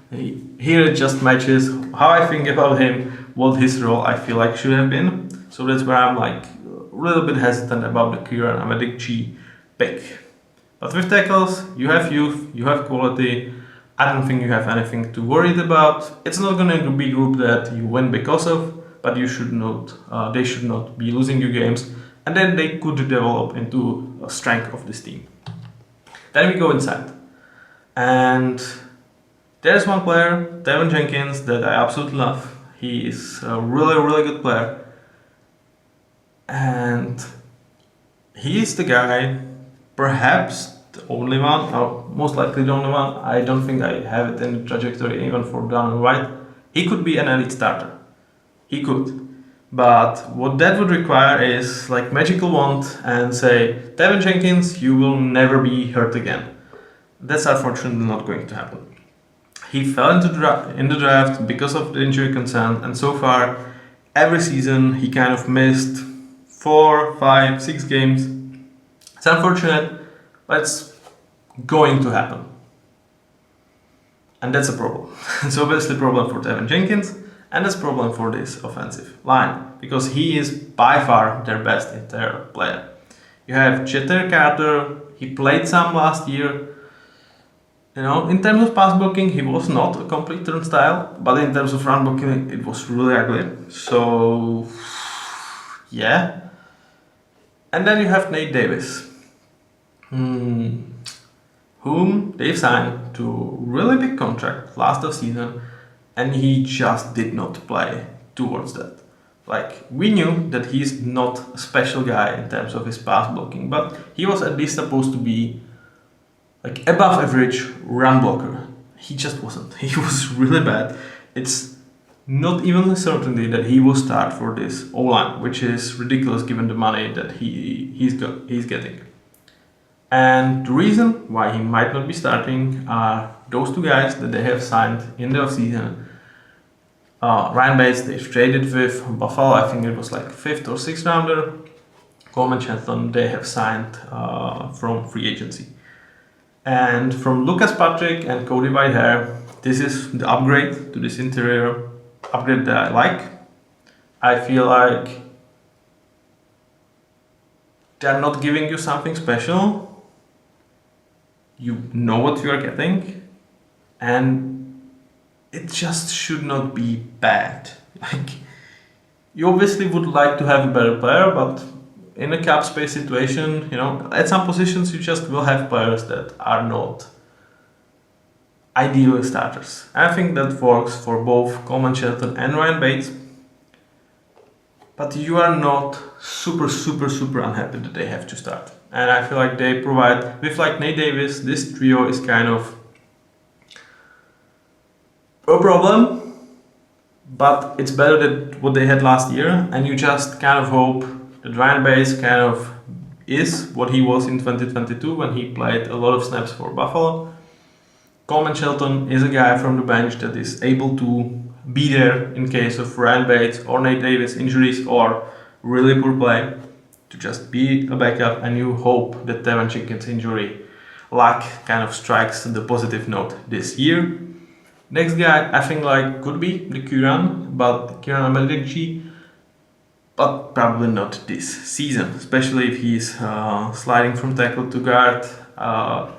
Speaker 1: Here it just matches how I think about him, what his role I feel like should have been. So that's where I'm like a little bit hesitant about the Kieran Amadici pick. But with tackles, you have youth, you have quality. I don't think you have anything to worry about. It's not going to be a group that you win because of, but you should not. They should not be losing you games, and then they could develop into a strength of this team. Then we go inside, and there's one player, Tevin Jenkins, that I absolutely love. He is a really good player, and he is the guy, perhaps the only one, or most likely the only one. I don't think I have it in the trajectory even for down and right. He could be an elite starter. He could. But what that would require is like magical wand and say, Tevin Jenkins, you will never be hurt again. That's unfortunately not going to happen. He fell into in the draft because of the injury concern, and so far, every season he kind of missed 4, 5, 6 games. It's unfortunate, but it's going to happen. And that's a problem. It's obviously a problem for Tevin Jenkins, and it's a problem for this offensive line, because he is by far their best interior player. You have Jeter Carter, he played some last year. In terms of pass blocking, he was not a complete turnstile, but in terms of run blocking, it was really ugly. So, yeah. And then you have Nate Davis, whom they've signed to a really big contract last offseason, and he just did not play towards that. Like, we knew that he's not a special guy in terms of his pass blocking, but he was at least supposed to be like above average run blocker. He just wasn't. He was really bad. It's not even a certainty that he will start for this O-line, which is ridiculous given the money that he's getting. And the reason why he might not be starting are those two guys that they have signed in the offseason. Ryan Bates, they've traded with Buffalo. I think it was like 5th or 6th rounder. Coleman Shelton, they have signed from free agency. And from Lucas Patrick and Cody Whitehair, this is the upgrade to this interior, upgrade that I like. I feel like they're not giving you something special. You know what you are getting, and it just should not be bad. Like, you obviously would like to have a better player, but in a cap space situation, at some positions you just will have players that are not ideal starters. I think that works for both Coleman Shelton and Ryan Bates. But you are not super unhappy that they have to start. And I feel like they provide, with like Nate Davis, this trio is kind of a problem, but it's better than what they had last year, and you just kind of hope that Ryan Bates kind of is what he was in 2022 when he played a lot of snaps for Buffalo. Coleman Shelton is a guy from the bench that is able to be there in case of Ryan Bates or Nate Davis injuries or really poor play, to just be a backup, and you hope that Tevin Jenkins' injury luck kind of strikes the positive note this year. Next guy I think like could be the Kieran Amadici, but probably not this season, especially if he's sliding from tackle to guard.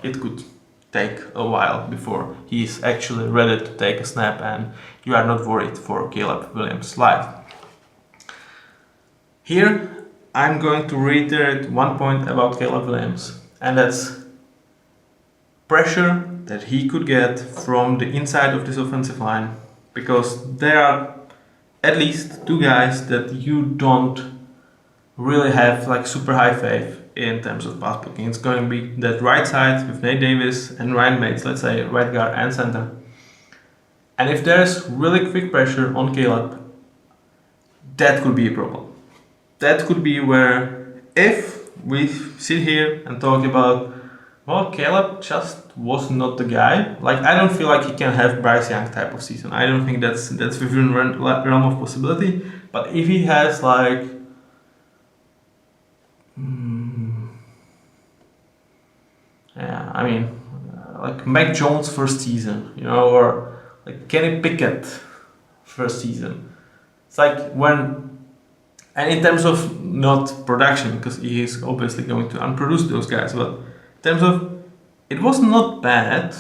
Speaker 1: It could take a while before he's actually ready to take a snap, and you are not worried for Caleb Williams' life. Here, I'm going to reiterate one point about Caleb Williams, and that's pressure that he could get from the inside of this offensive line, because there are at least two guys that you don't really have like super high faith in terms of pass blocking. It's going to be that right side with Nate Davis and Ryan Bates, let's say right guard and center. And if there's really quick pressure on Caleb, that could be a problem. That could be where, if we sit here and talk about, well, Caleb just was not the guy. Like, I don't feel like he can have Bryce Young type of season. I don't think that's within realm of possibility. But if he has like, like Mac Jones first season, or like Kenny Pickett first season. It's like when, and in terms of not production, because he is obviously going to unproduce those guys, but in terms of, it was not bad,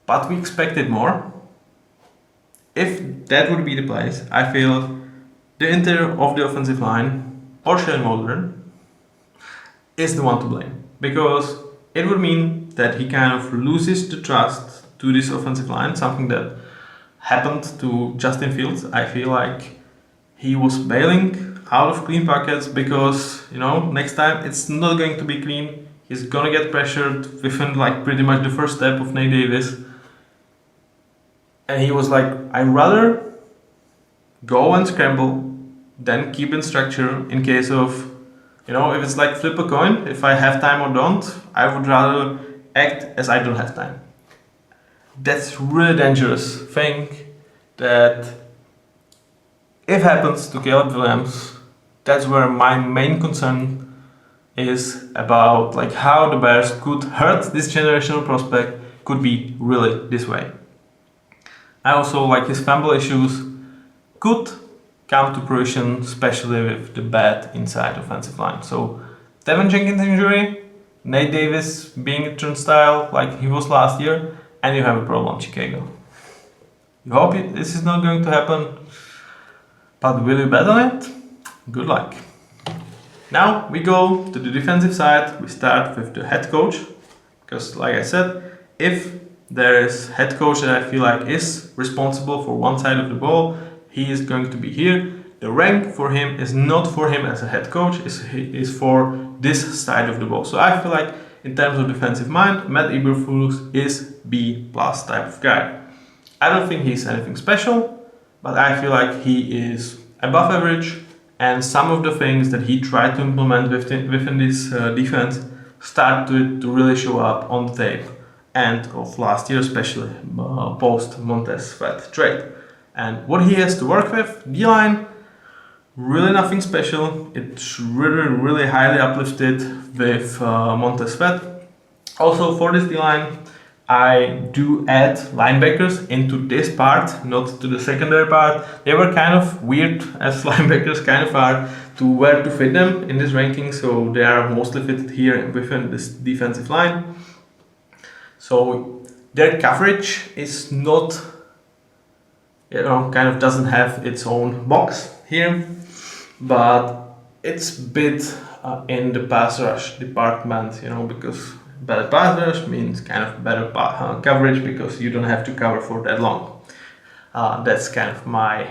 Speaker 1: but we expected more. If that would be the place, I feel the interior of the offensive line, or Shane Waldron, is the one to blame. Because it would mean that he kind of loses the trust to this offensive line, something that happened to Justin Fields. I feel like he was bailing out of clean pockets because, next time it's not going to be clean. He's gonna get pressured within like pretty much the first step of Nate Davis. And he was like, I'd rather go and scramble than keep in structure in case of, if it's like flip a coin, if I have time or don't, I would rather act as I don't have time. That's really dangerous thing that if happens to Caleb Williams, that's where my main concern is about like how the Bears could hurt this generational prospect could be really this way. I also like his fumble issues could come to fruition, especially with the bad inside offensive line. So Tevin Jenkins injury, Nate Davis being a turnstile like he was last year, and you have a problem, Chicago. You hope this is not going to happen, but will you bet on it? Good luck. Now we go to the defensive side. We start with the head coach, because like I said, if there is head coach that I feel like is responsible for one side of the ball, he is going to be here. The rank for him is not for him as a head coach, is for this side of the ball. So I feel like in terms of defensive mind, Matt Eberflus is B+ type of guy. I don't think he's anything special, but I feel like he is above average, and some of the things that he tried to implement within this defense start to really show up on the tape end of last year, especially post Montez Sweat trade. And what he has to work with, D-line, really nothing special. It's really highly uplifted with Montez Sweat. Also for this D-line, I do add linebackers into this part, not to the secondary part. They were kind of weird as linebackers kind of are to where to fit them in this ranking, so they are mostly fitted here within this defensive line. So their coverage is not, kind of doesn't have its own box here, but it's a bit in the pass rush department, because better pass rush means kind of better coverage because you don't have to cover for that long. That's kind of my,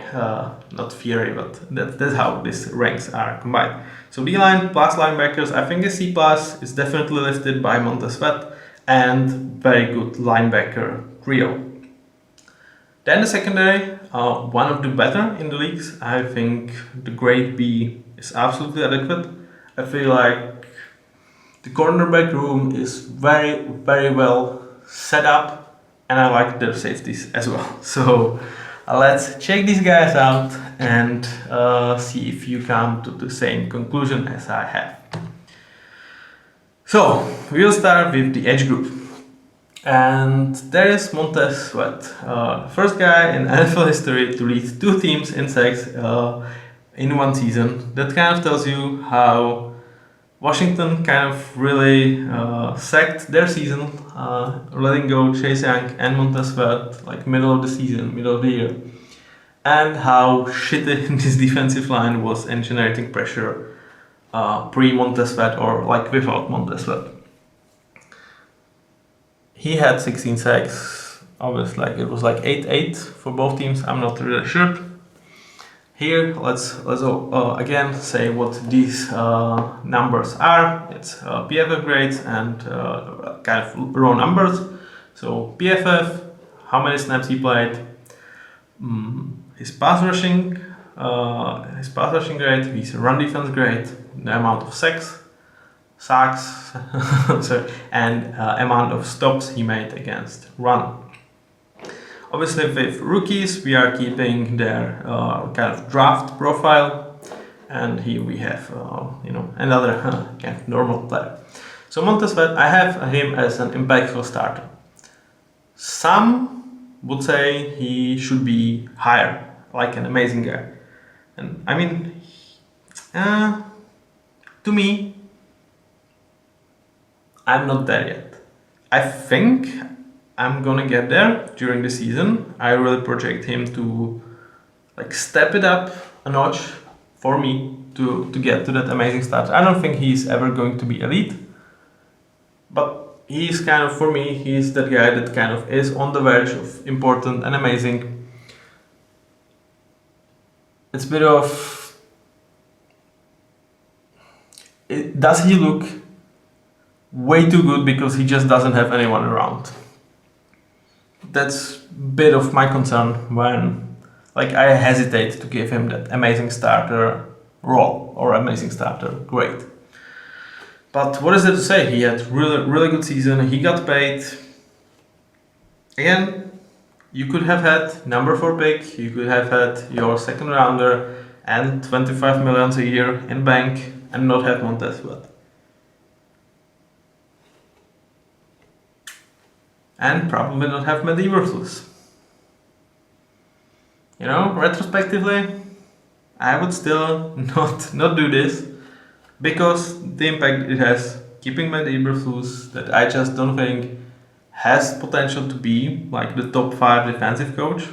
Speaker 1: not theory, but that's how these ranks are combined. So D-line plus linebackers, I think a C+ is definitely lifted by Montez Sweat, and very good linebacker trio. Then the secondary, one of the better in the leagues. I think the grade B is absolutely adequate. I feel like the cornerback room is very, very well set up, and I like their safeties as well. So let's check these guys out and see if you come to the same conclusion as I have. So we'll start with the edge group. And there is Montez Sweat, first guy in NFL history to lead 2 teams in sacks in one season. That kind of tells you how Washington kind of really sacked their season, letting go Chase Young and Montez Sweat like middle of the season, middle of the year, and how shitty this defensive line was in generating pressure pre-Montez Sweat or like without Montez Sweat. He had 16 sacks. Obviously, it was like 8-8 for both teams. I'm not really sure. Here, let's again say what these numbers are. It's PFF grades and kind of raw numbers. So PFF, how many snaps he played, his pass rushing grade, his run defense grade, the amount of sacks, sorry, and amount of stops he made against run. Obviously, with rookies, we are keeping their kind of draft profile, and here we have another kind of normal player. So Montez Sweat, I have him as an impactful starter. Some would say he should be higher, like an amazing guy. And I mean, to me, I'm not there yet. I think I'm gonna get there during the season. I really project him to like step it up a notch for me to get to that amazing start. I don't think he's ever going to be elite, but he's kind of, for me, he's that guy that kind of is on the verge of important and amazing. It's a bit of, does he look way too good because he just doesn't have anyone around? That's a bit of my concern when, like, I hesitate to give him that amazing starter role or amazing starter grade. But what is there to say? He had really good season. He got paid. Again, you could have had number 4 pick. You could have had your second rounder and 25 million a year in bank and not have Montez Sweat. And probably not have Matt Eberflus. You know, retrospectively, I would still not do this because the impact it has keeping Matt Eberflus that I just don't think has potential to be like the top 5 defensive coach,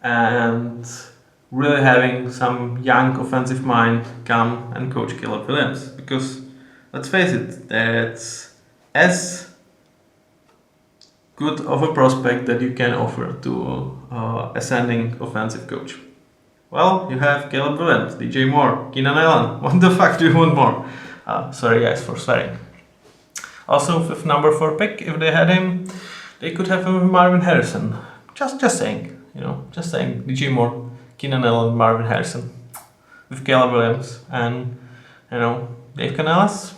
Speaker 1: and really having some young offensive mind come and coach Caleb Williams, because let's face it, that's as good of a prospect that you can offer to ascending offensive coach. Well, you have Caleb Williams, DJ Moore, Keenan Allen. What the fuck do you want more? Sorry guys for swearing. Also, with number 4 pick, if they had him, they could have Marvin Harrison. Just saying, you know, just saying. DJ Moore, Keenan Allen, Marvin Harrison, with Caleb Williams and, you know, Dave Canales.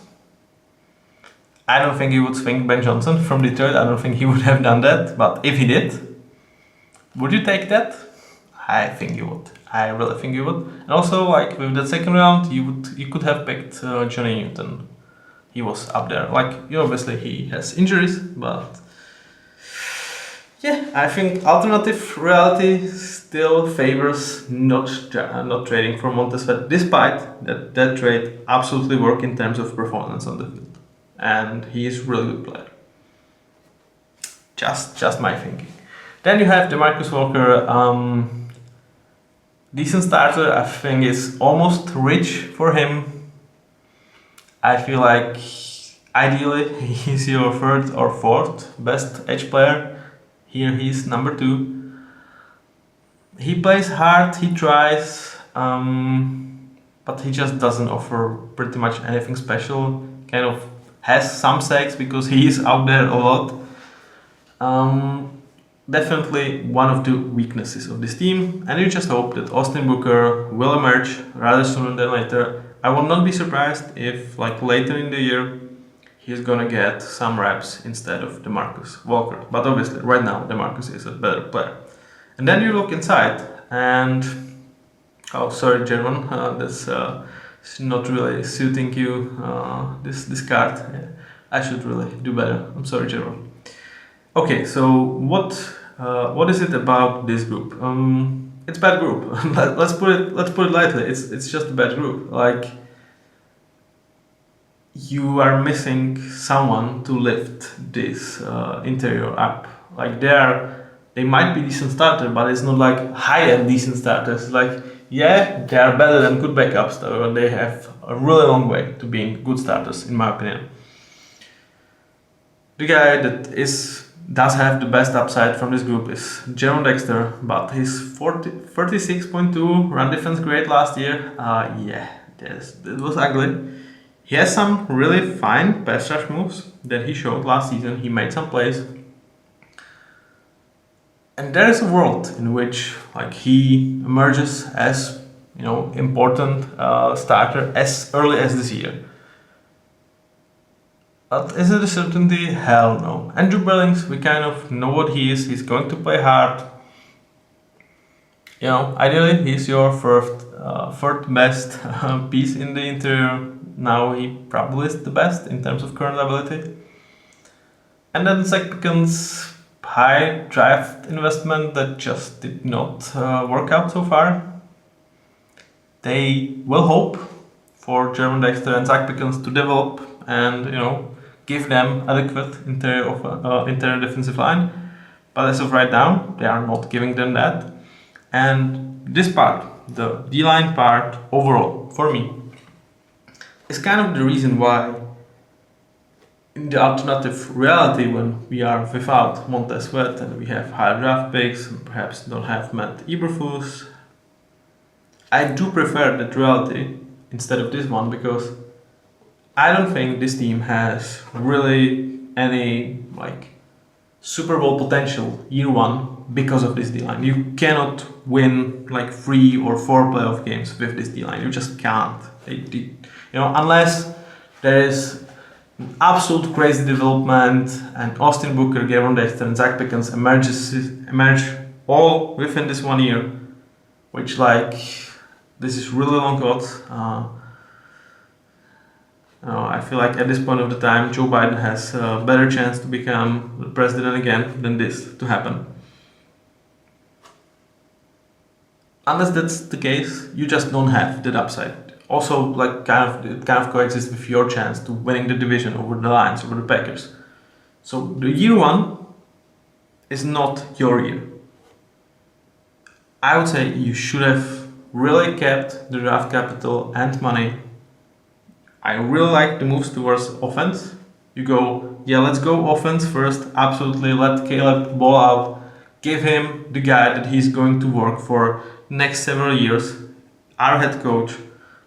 Speaker 1: I don't think he would swing Ben Johnson from Detroit. I don't think he would have done that. But if he did, would you take that? I think you would. I really think you would. And also, like with that second round, you could have picked Johnny Newton. He was up there. Like, you know, obviously he has injuries, but yeah, I think alternative reality still favors not trading for Montez Sweat, despite that trade absolutely worked in terms of performance on the field. And he is a really good player. Just my thinking. Then you have DeMarcus Walker, decent starter. I think is almost rich for him. I feel like ideally he's your 3rd or 4th best edge player. Here he's number 2. He plays hard, he tries, but he just doesn't offer pretty much anything special. Kind of has some sacks because he is out there a lot. Definitely one of the weaknesses of this team, and you just hope that Austin Booker will emerge rather sooner than later. I will not be surprised if, like, later in the year, he's gonna get some reps instead of DeMarcus Walker. But obviously, right now, DeMarcus is a better player. And then you look inside, and oh, sorry, German, that's not really suiting you. This card, yeah. I should really do better. I'm sorry, German. Okay, so what is it about this group? It's a bad group. let's put it lightly. It's just a bad group. Like, you are missing someone to lift this interior up. Like, they might be decent starters, but it's not like high-end decent starters. Like, yeah, they are better than good backups, though. They have a really long way to being good starters, in my opinion. The guy that does have the best upside from this group is Jaron Dexter, but his 36.2 run defense grade last year, it was ugly. He has some really fine pass rush moves that he showed last season. He made some plays. And there is a world in which, like, he emerges as, you know, important starter as early as this year. But is it a certainty? Hell no. Andrew Billings, we kind of know what he is. He's going to play hard. You know, ideally he's your third best piece in the interior. Now he probably is the best in terms of current ability. And then Zach Pickens, high draft investment that just did not work out so far. They will hope for German Dexter and Zach Pickens to develop and give them adequate interior defensive line. But as of right now, they are not giving them that. And this part, the D-line part overall, for me, is kind of the reason why in the alternative reality, when we are without Montez Sweat and we have high draft picks and perhaps don't have Matt Eberflus, I do prefer that reality instead of this one, because I don't think this team has really any Super Bowl potential year one because of this D-line. You cannot win 3 or 4 playoff games with this D-line. You just can't. Unless there is an absolute crazy development and Austin Booker, Gavon Dexter, and Zach Pickens emerge all within this 1 year, which this is really long odds. I feel like at this point of the time, Joe Biden has a better chance to become the president again than this to happen. Unless that's the case, you just don't have that upside. Also, it kind of coexists with your chance to winning the division over the Lions, over the Packers. So the year one is not your year. I would say you should have really kept the draft capital and money. I really like the moves towards offense. You go, let's go offense first. Absolutely, let Caleb ball out. Give him the guy that he's going to work for next several years. Our head coach,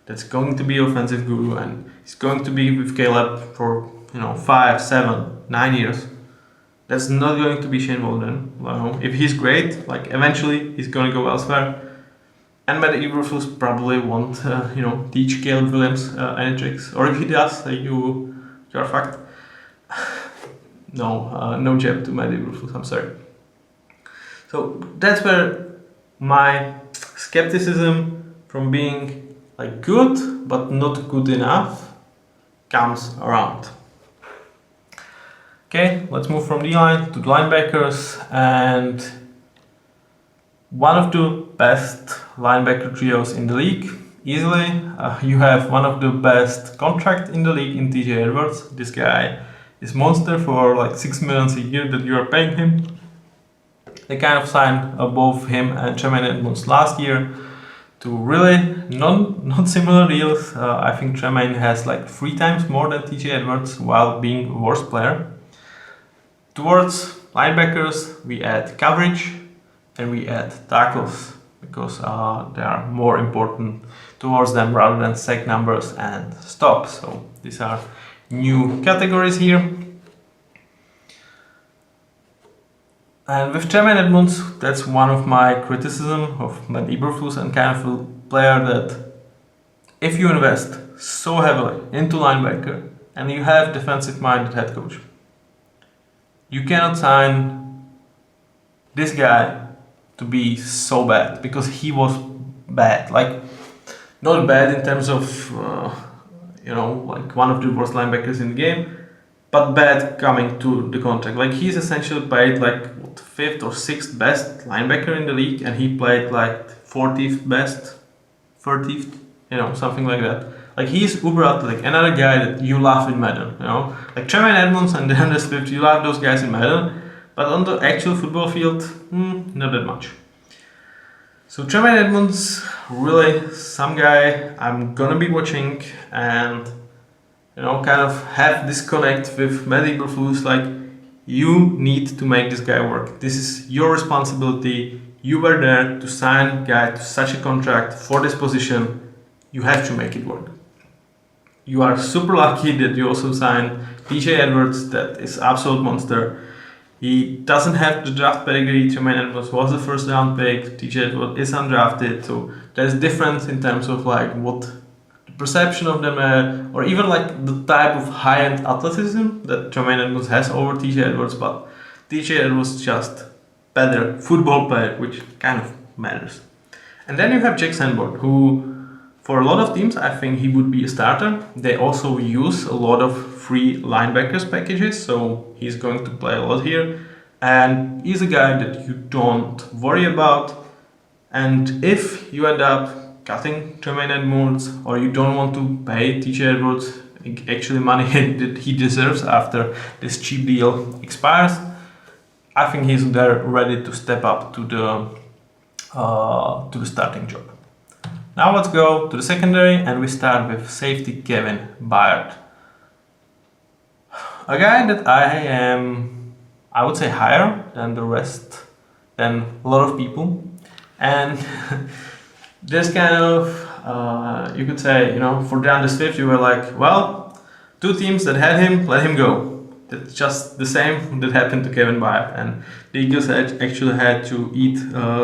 Speaker 1: that's going to be offensive guru, and he's going to be with Caleb for 5, 7, 9 years. That's not going to be Shane Waldron. If he's great, eventually he's going to go elsewhere. And Matt Eberflus probably won't, teach Caleb Williams any tricks. Or if he does, you're fucked. No jab to Matt Eberflus, I'm sorry. So that's where my skepticism from being good but not good enough comes around. Okay, let's move from D-line to the linebackers, and one of the best linebacker trios in the league, easily. You have one of the best contract in the league in TJ Edwards. This guy is monster for $6 million a year that you are paying him. They kind of signed both him and Tremaine Edmunds last year to really not similar deals. I think Tremaine has 3 times more than TJ Edwards while being a worse player. Towards linebackers, we add coverage and we add tackles because they are more important towards them rather than sack numbers and stops. So these are new categories here. And with Tremaine Edmunds, that's one of my criticism of Matt Eberflus and kind of a player that if you invest so heavily into linebacker and you have defensive-minded head coach, you cannot sign this guy to be so bad because he was bad. Not bad in terms of, one of the worst linebackers in the game, but bad coming to the contract. He's essentially played 5th or 6th best linebacker in the league, and he played 40th best, 30th, something like that. He's uber athletic, another guy that you love in Madden, Tremaine Edmunds and DeAndre Swift, you love those guys in Madden, but on the actual football field, not that much. So Tremaine Edmunds, really some guy I'm gonna be watching and kind of have disconnect with Matt Eberflus. You need to make this guy work. This is your responsibility. You were there to sign a guy to such a contract for this position. You have to make it work. You are super lucky that you also signed TJ Edwards, that is absolute monster. He doesn't have the draft pedigree. Tremaine Edwards was the first round pick. TJ Edwards is undrafted, so there's difference in terms of what the perception of them or even the type of high-end athleticism that Tremaine Edwards has over TJ Edwards, but TJ Edwards just better football player, which kind of matters. And then you have Jack Sanborn, who for a lot of teams I think he would be a starter. They also use a lot of free linebackers packages, so he's going to play a lot here. and he's a guy that you don't worry about. And if you end up cutting Tremaine Edmonds, or you don't want to pay TJ Edwards actually money that he deserves after this cheap deal expires, I think he's there ready to step up to the starting job. Now let's go to the secondary, and we start with safety Kevin Byard. A guy that I would say higher than the rest, than a lot of people. And this kind of, you could say, for DeAndre Swift, you were like, well, 2 teams that had him, let him go. That's just the same that happened to Kevin Byard. And the Eagles actually had to eat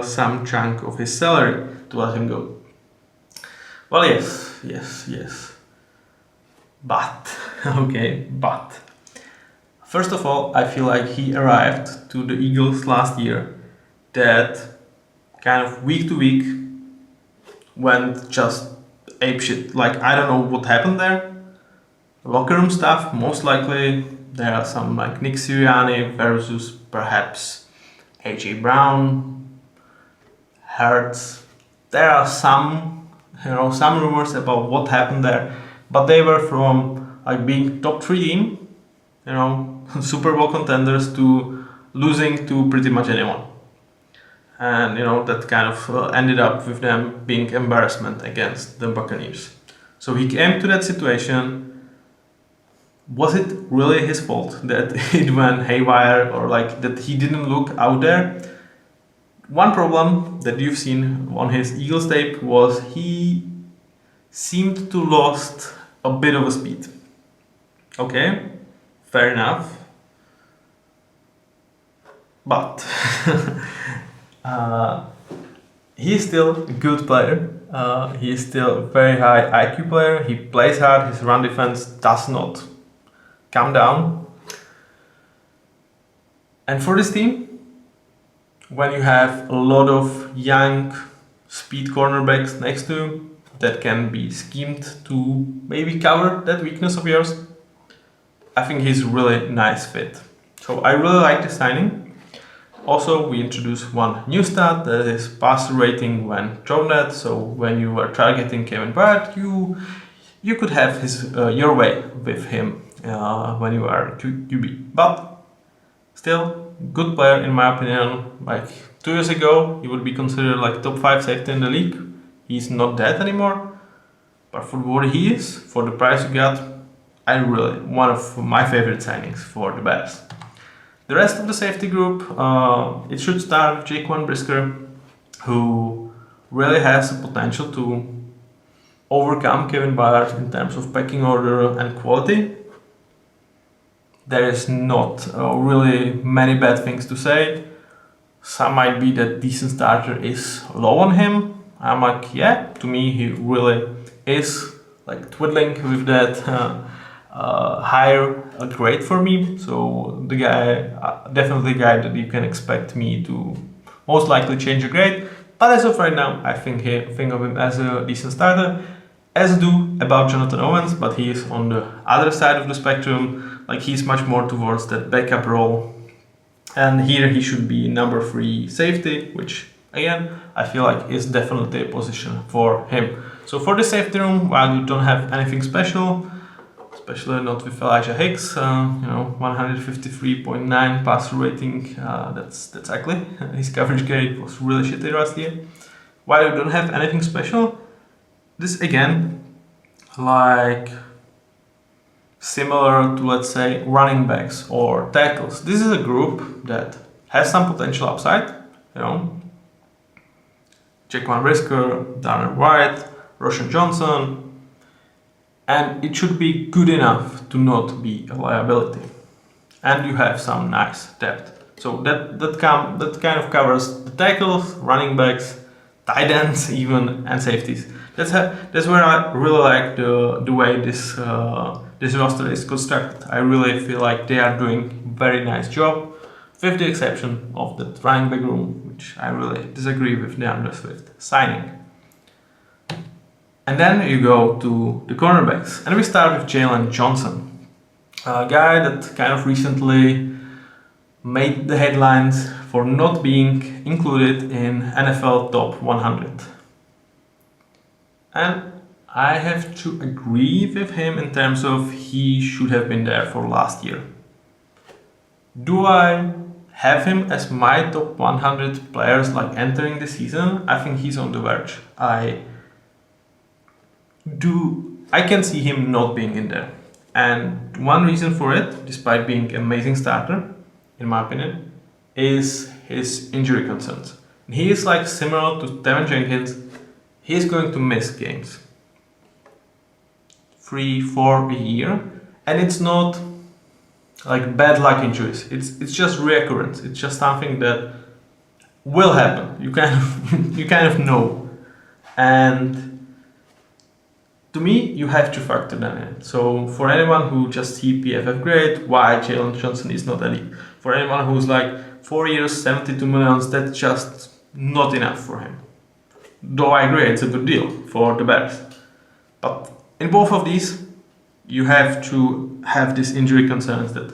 Speaker 1: some chunk of his salary to let him go. Well, yes. But, but. First of all, I feel like he arrived to the Eagles last year that kind of week to week went just apeshit. Like, I don't know what happened there. Locker room stuff, most likely there are some like Nick Sirianni versus perhaps AJ Brown, Hurts. There are some rumors about what happened there, but they were from like being top 3 team, Super Bowl contenders, to losing to pretty much anyone. And that kind of ended up with them being embarrassment against the Buccaneers. So he came to that situation. Was it really his fault that it went haywire, or like that he didn't look out there? One problem that you've seen on his Eagles tape was he seemed to lost a bit of a speed. Okay, fair enough. But he's still a good player. He's still a very high IQ player. He plays hard. His run defense does not come down. And for this team, when you have a lot of young speed cornerbacks next to you that can be schemed to maybe cover that weakness of yours, I think he's a really nice fit. So I really like the signing. Also, we introduced one new stat, that is passer rating when thrown at. So when you were targeting Kevin Byard, you could have your way with him when you are QB. But still, good player in my opinion. Like 2 years ago, he would be considered like top 5 safety in the league. He's not that anymore. But for what he is, for the price you got, one of my favorite signings for the Bears. The rest of the safety group, it should start with Jaquan Brisker, who really has the potential to overcome Kevin Byard in terms of pecking order and quality. There is not really many bad things to say. Some might be that decent starter is low on him. I'm like, yeah, to me he really is like twiddling with that higher grade for me. So the guy, definitely a guy that you can expect me to most likely change a grade. But as of right now, I think of him as a decent starter, as I do about Jonathan Owens, but he is on the other side of the spectrum. Like he's much more towards that backup role. And here he should be number 3 safety, which again, I feel like is definitely a position for him. So for the safety room, while you don't have anything special, especially not with Elijah Hicks, 153.9 passer rating, that's ugly. His coverage grade was really shitty last year. While you don't have anything special, this again, like similar to, let's say, running backs or tackles. This is a group that has some potential upside, Jaquan Brisker, Darren White, Roshan Johnson, and it should be good enough to not be a liability. And you have some nice depth. So that kind of covers the tackles, running backs, tight ends even, and safeties. That's where I really like the way this roster is constructed. I really feel like they are doing a very nice job, with the exception of the running back room, which I really disagree with DeAndre Swift signing. And then you go to the cornerbacks, and we start with Jalen Johnson, a guy that kind of recently made the headlines for not being included in NFL Top 100. And I have to agree with him in terms of he should have been there for last year. Do I have him as my top 100 players like entering the season? I think he's on the verge. I can see him not being in there. And one reason for it, despite being an amazing starter, in my opinion, is his injury concerns. He is like similar to Tevin Jenkins. He is going to miss games. 3-4 a year. And it's not like bad luck injuries. It's just recurrence. It's just something that will happen. You kind of know. And to me, you have to factor that in. So for anyone who just see PFF grade, why Jalen Johnson is not elite. For anyone who's like 4 years, 72 millions, that's just not enough for him. Though I agree, it's a good deal for the Bears. But in both of these, you have to have these injury concerns that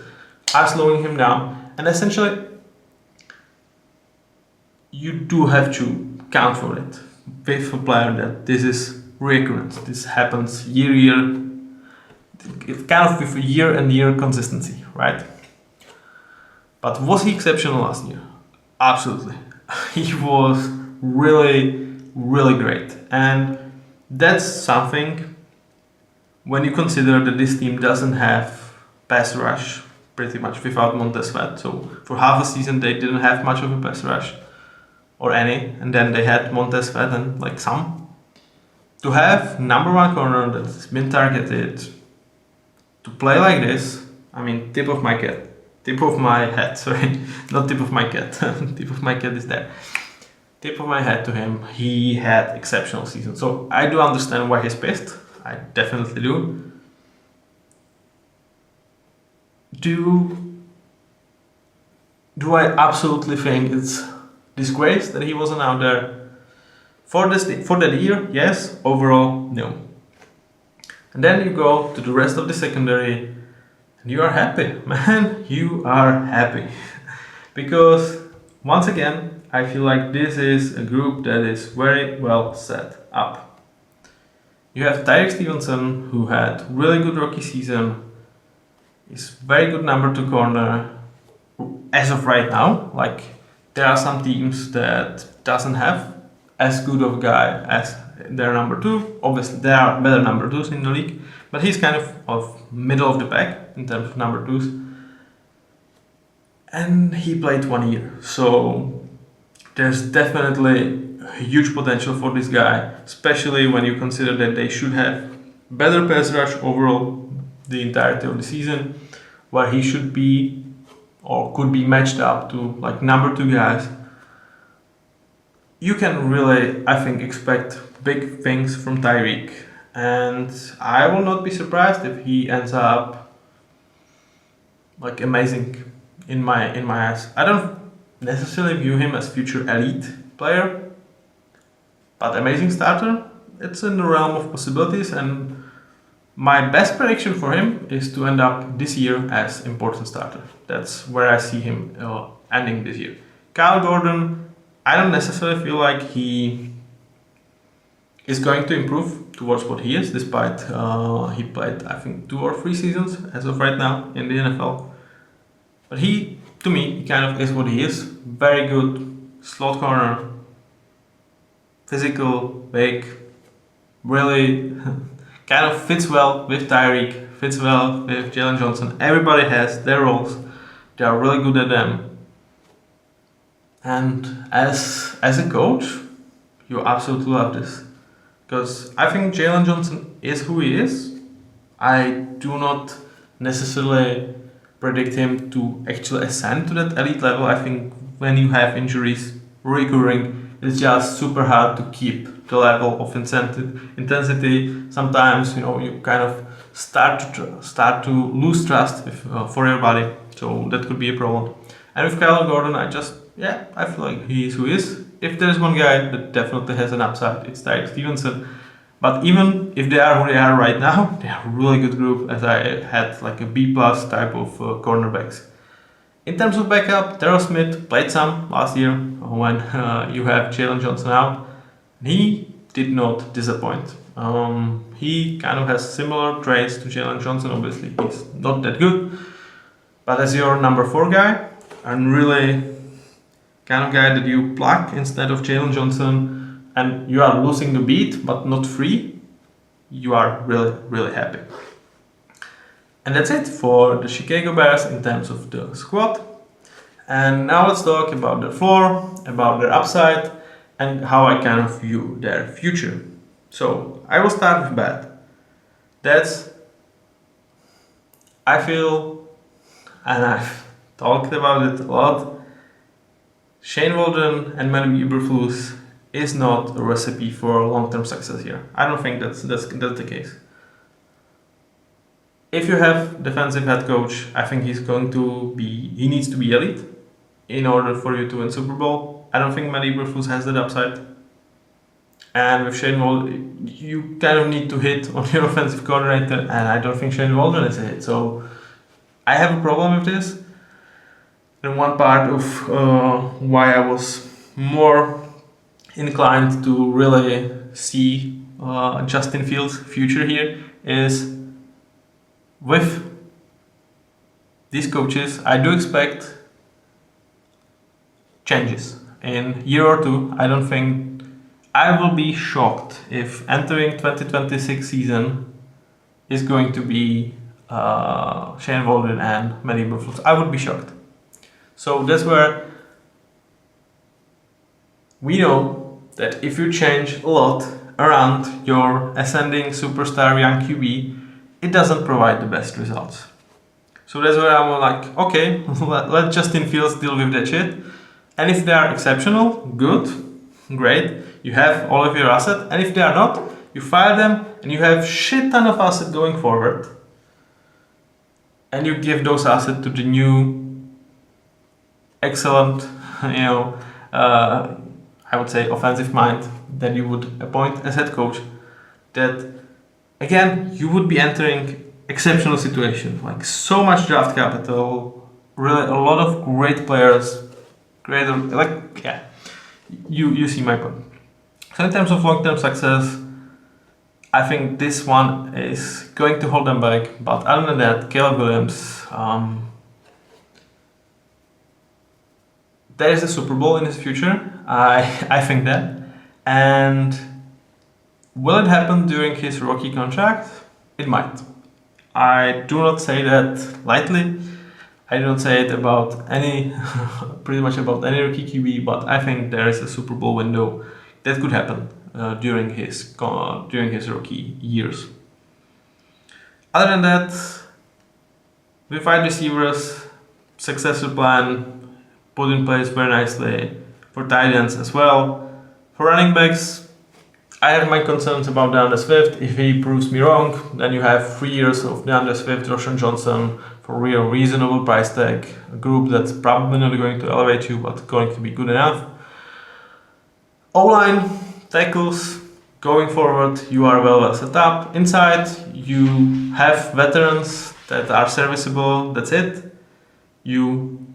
Speaker 1: are slowing him down. And essentially, you do have to count for it with a player that this is recurrent. This happens year. It's kind of with a year consistency, right? But was he exceptional last year? Absolutely. He was really great. And that's something when you consider that this team doesn't have pass rush pretty much without Montez Sweat. So for half a season they didn't have much of a pass rush or any, and then they had Montez Sweat and like some. To have number one corner that's been targeted to play like this, I mean, tip of my hat, sorry, not tip of my cat, tip of my cat is there. Tip of my hat to him, he had exceptional season. So I do understand why he's pissed, I definitely do. Do I absolutely think it's disgrace that he wasn't out there? For that year, yes. Overall, no. And then you go to the rest of the secondary and you are happy. Man, you are happy. Because, once again, I feel like this is a group that is very well set up. You have Tyreek Stevenson, who had really good rookie season, is very good number 2 corner as of right now. Like, there are some teams that doesn't have as good of a guy as their number 2. Obviously, there are better number 2s in the league, but he's kind of middle of the pack in terms of number 2s. And he played 1 year, so there's definitely a huge potential for this guy, especially when you consider that they should have better pass rush overall the entirety of the season, where he should be or could be matched up to like number 2 guys. You can really, I think, expect big things from Tyreek, and I will not be surprised if he ends up like amazing in my eyes. I don't necessarily view him as future elite player, but amazing starter. It's in the realm of possibilities, and my best prediction for him is to end up this year as important starter. That's where I see him ending this year. Kyle Gordon, I don't necessarily feel like he is going to improve towards what he is, despite he played, I think, 2 or 3 seasons as of right now in the NFL. But he, to me, he kind of is what he is. Very good slot corner, physical, big, really kind of fits well with Tyreek, fits well with Jalen Johnson. Everybody has their roles. They are really good at them. And as a coach, you absolutely love this. Because I think Jalen Johnson is who he is. I do not necessarily predict him to actually ascend to that elite level. I think when you have injuries recurring, it's just super hard to keep the level of intensity. Sometimes, you kind of start to lose trust for your body. So that could be a problem. And with Kyle Gordon, I feel like he is who he is. If there is one guy that definitely has an upside, it's Tyreek Stevenson. But even if they are who they are right now, they are a really good group, as I had like a B+ type of cornerbacks. In terms of backup, Terrell Smith played some last year when you have Jalen Johnson out. He did not disappoint. He kind of has similar traits to Jalen Johnson. Obviously, he's not that good, but as your number 4 guy, and really kind of guy that you plug instead of Jalen Johnson, and you are losing the beat but not free, you are really, really happy. And that's it for the Chicago Bears in terms of the squad. And now let's talk about their floor, about their upside, and how I kind of view their future. So I will start with bad. I feel, and I've talked about it a lot, Shane Waldron and Manny Eberflus is not a recipe for long-term success here. I don't think that's the case. If you have defensive head coach, I think he needs to be elite in order for you to win Super Bowl. I don't think Manny Eberflus has that upside. And with Shane Waldron, you kind of need to hit on your offensive coordinator, and I don't think Shane Waldron is a hit. So I have a problem with this. And one part of why I was more inclined to really see Justin Fields' future here is with these coaches, I do expect changes. In a year or two, I will be shocked if entering 2026 season is going to be Shane Waldron and Manny Eberflus. I would be shocked. So that's where we know that if you change a lot around your ascending superstar young QB, it doesn't provide the best results. So that's where I'm like, okay, let Justin Fields deal with that shit. And if they are exceptional, good, great. You have all of your assets. And if they are not, you fire them and you have shit ton of assets going forward. And you give those assets to the new excellent, I would say offensive mind that you would appoint as head coach. That again, you would be entering exceptional situation, like so much draft capital, really a lot of great players, you see my point. So in terms of long-term success, I think this one is going to hold them back. But other than that, Caleb Williams, there is a Super Bowl in his future. I think that, and will it happen during his rookie contract? It might. I do not say that lightly. I don't say it about pretty much about any rookie QB, but I think there is a Super Bowl window that could happen during his rookie years. Other than that, with wide receivers, successor plan put in place very nicely for tight ends as well. For running backs, I have my concerns about DeAndre Swift. If he proves me wrong, then you have 3 years of DeAndre Swift, Roshan Johnson for real reasonable price tag, a group that's probably not going to elevate you, but going to be good enough. O-line, tackles, going forward, you are well set up. Inside, you have veterans that are serviceable, that's it. You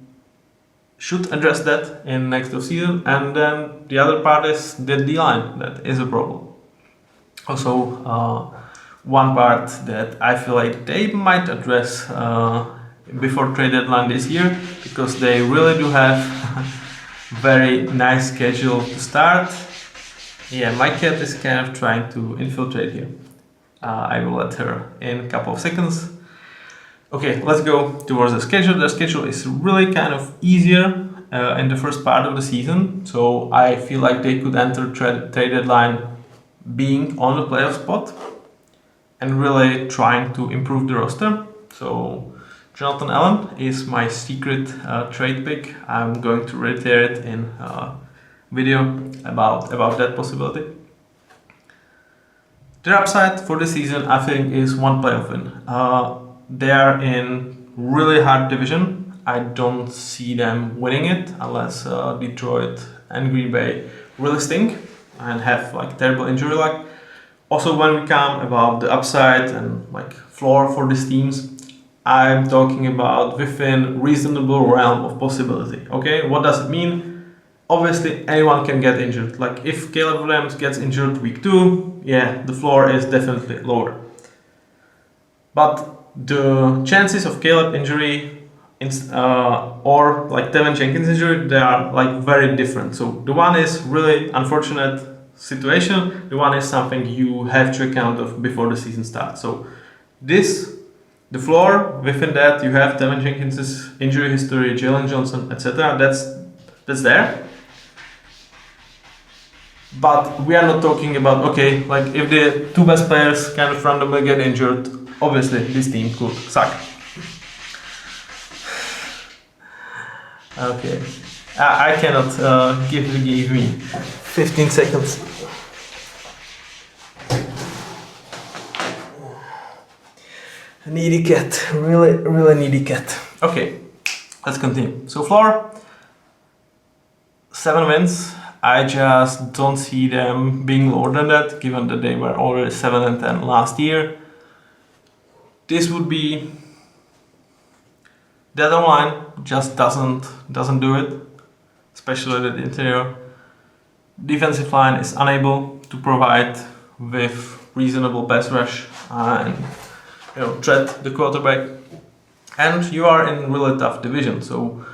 Speaker 1: should address that in next offseason, and then the other part is the D-line, that is a problem. Also, one part that I feel like they might address before trade deadline this year, because they really do have very nice schedule to start. Yeah, my cat is kind of trying to infiltrate here. I will let her in a couple of seconds. Okay, let's go towards the schedule. The schedule is really kind of easier in the first part of the season, so I feel like they could enter trade deadline being on the playoff spot and really trying to improve the roster. So Jonathan Allen is my secret trade pick. I'm going to reiterate in a video about that possibility. Their upside for the season, I think, is one playoff win. They are in really hard division. I don't see them winning it unless Detroit and Green Bay really stink and have like terrible injury luck. Also, when we come about the upside and like floor for these teams, I'm talking about within reasonable realm of possibility. Okay, what does it mean? Obviously, anyone can get injured. Like if Caleb Williams gets injured week 2, yeah, the floor is definitely lower. But the chances of Caleb injury or like Tevin Jenkins injury, they are like very different. So the one is really unfortunate situation. The one is something you have to account of before the season starts. So the floor within that you have Tevin Jenkins' injury history, Jalen Johnson, etc. That's there. But we are not talking about okay, like if the two best players kind of randomly get injured, obviously this team could suck. Okay, I cannot give me 15 seconds. Needy cat, really needy cat. Okay, let's continue. So floor, 7 wins. I just don't see them being lower than that, given that they were already 7-10 last year. This would be the other line just doesn't do it, especially the interior. Defensive line is unable to provide with reasonable pass rush and threat the quarterback. And you are in really tough division, so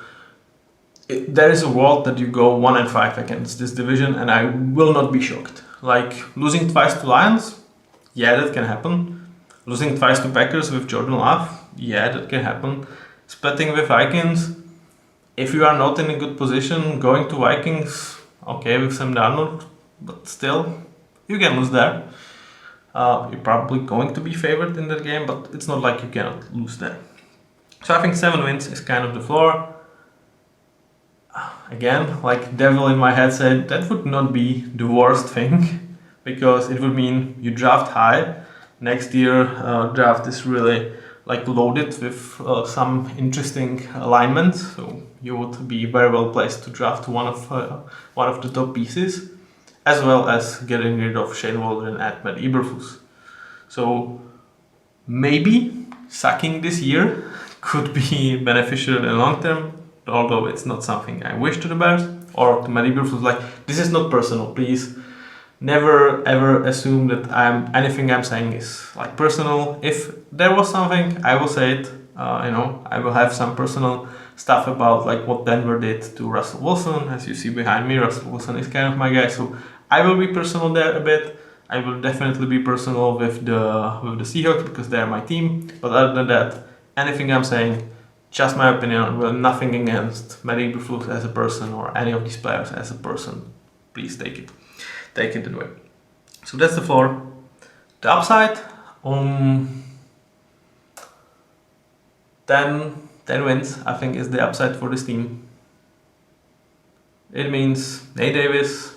Speaker 1: there is a world that you go 1-5 against this division, and I will not be shocked. Like losing twice to Lions, yeah, that can happen. Losing twice to Packers with Jordan Love, yeah, that can happen. Splitting with Vikings, if you are not in a good position, going to Vikings, okay, with Sam Darnold, but still, you can lose there. You're probably going to be favored in that game, but it's not like you cannot lose there. So I think 7 wins is kind of the floor. Again, like devil in my head said, that would not be the worst thing, because it would mean you draft high. Next year, draft is really like loaded with some interesting alignments, so you would be very well placed to draft one of the top pieces, as well as getting rid of Shane Waldron and add Matt Eberflus. So maybe sucking this year could be beneficial in the long term, although it's not something I wish to the Bears or to Matt Eberflus. Like, this is not personal, please. Never ever assume that anything I'm saying is like personal. If there was something, I will say it. I will have some personal stuff about like what Denver did to Russell Wilson. As you see behind me, Russell Wilson is kind of my guy, so I will be personal there a bit. I will definitely be personal with the Seahawks because they are my team. But other than that, anything I'm saying, just my opinion. Well, nothing against Matt Eberflus as a person or any of these players as a person. Please take it that way. So that's the floor. The upside, 10 wins, I think, is the upside for this team. It means Nate Davis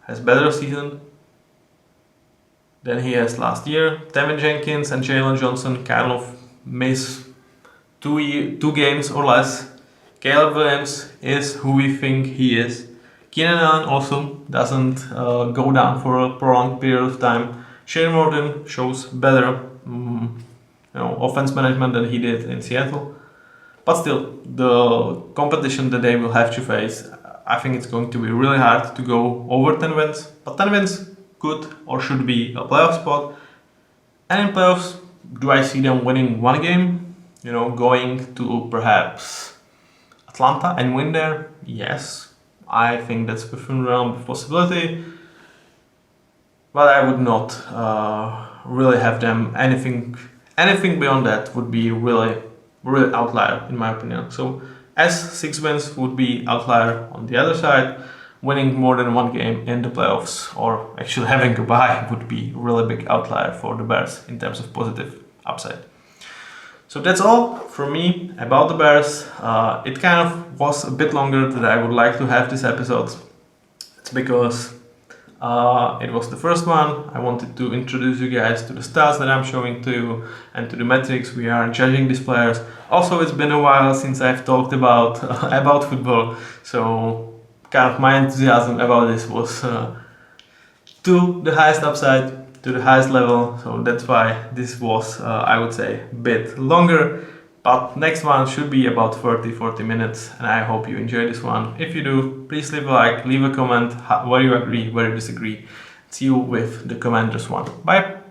Speaker 1: has better season than he has last year. Tevin Jenkins and Jalen Johnson kind of miss two games or less. Caleb Williams is who we think he is. Keenan Allen also doesn't go down for a prolonged period of time. Shane Waldron shows better offense management than he did in Seattle. But still, the competition that they will have to face, I think it's going to be really hard to go over 10 wins. But 10 wins could or should be a playoff spot. And in playoffs, do I see them winning one game? Going to perhaps Atlanta and win there? Yes. I think that's within the realm of possibility, but I would not really have them. Anything beyond that would be really outlier in my opinion. So as 6 wins would be outlier on the other side, winning more than one game in the playoffs or actually having a bye would be really big outlier for the Bears in terms of positive upside. So that's all from me about the Bears. It kind of was a bit longer than I would like to have this episode. It's because it was the first one. I wanted to introduce you guys to the stats that I'm showing to you and to the metrics we are judging these players. Also, it's been a while since I've talked about football, so kind of my enthusiasm about this was to the highest upside, to the highest level, so that's why this was, I would say, a bit longer. But next one should be about 30-40 minutes, and I hope you enjoy this one. If you do, please leave a like, leave a comment where you agree, where you disagree. See you with the Commanders one. Bye!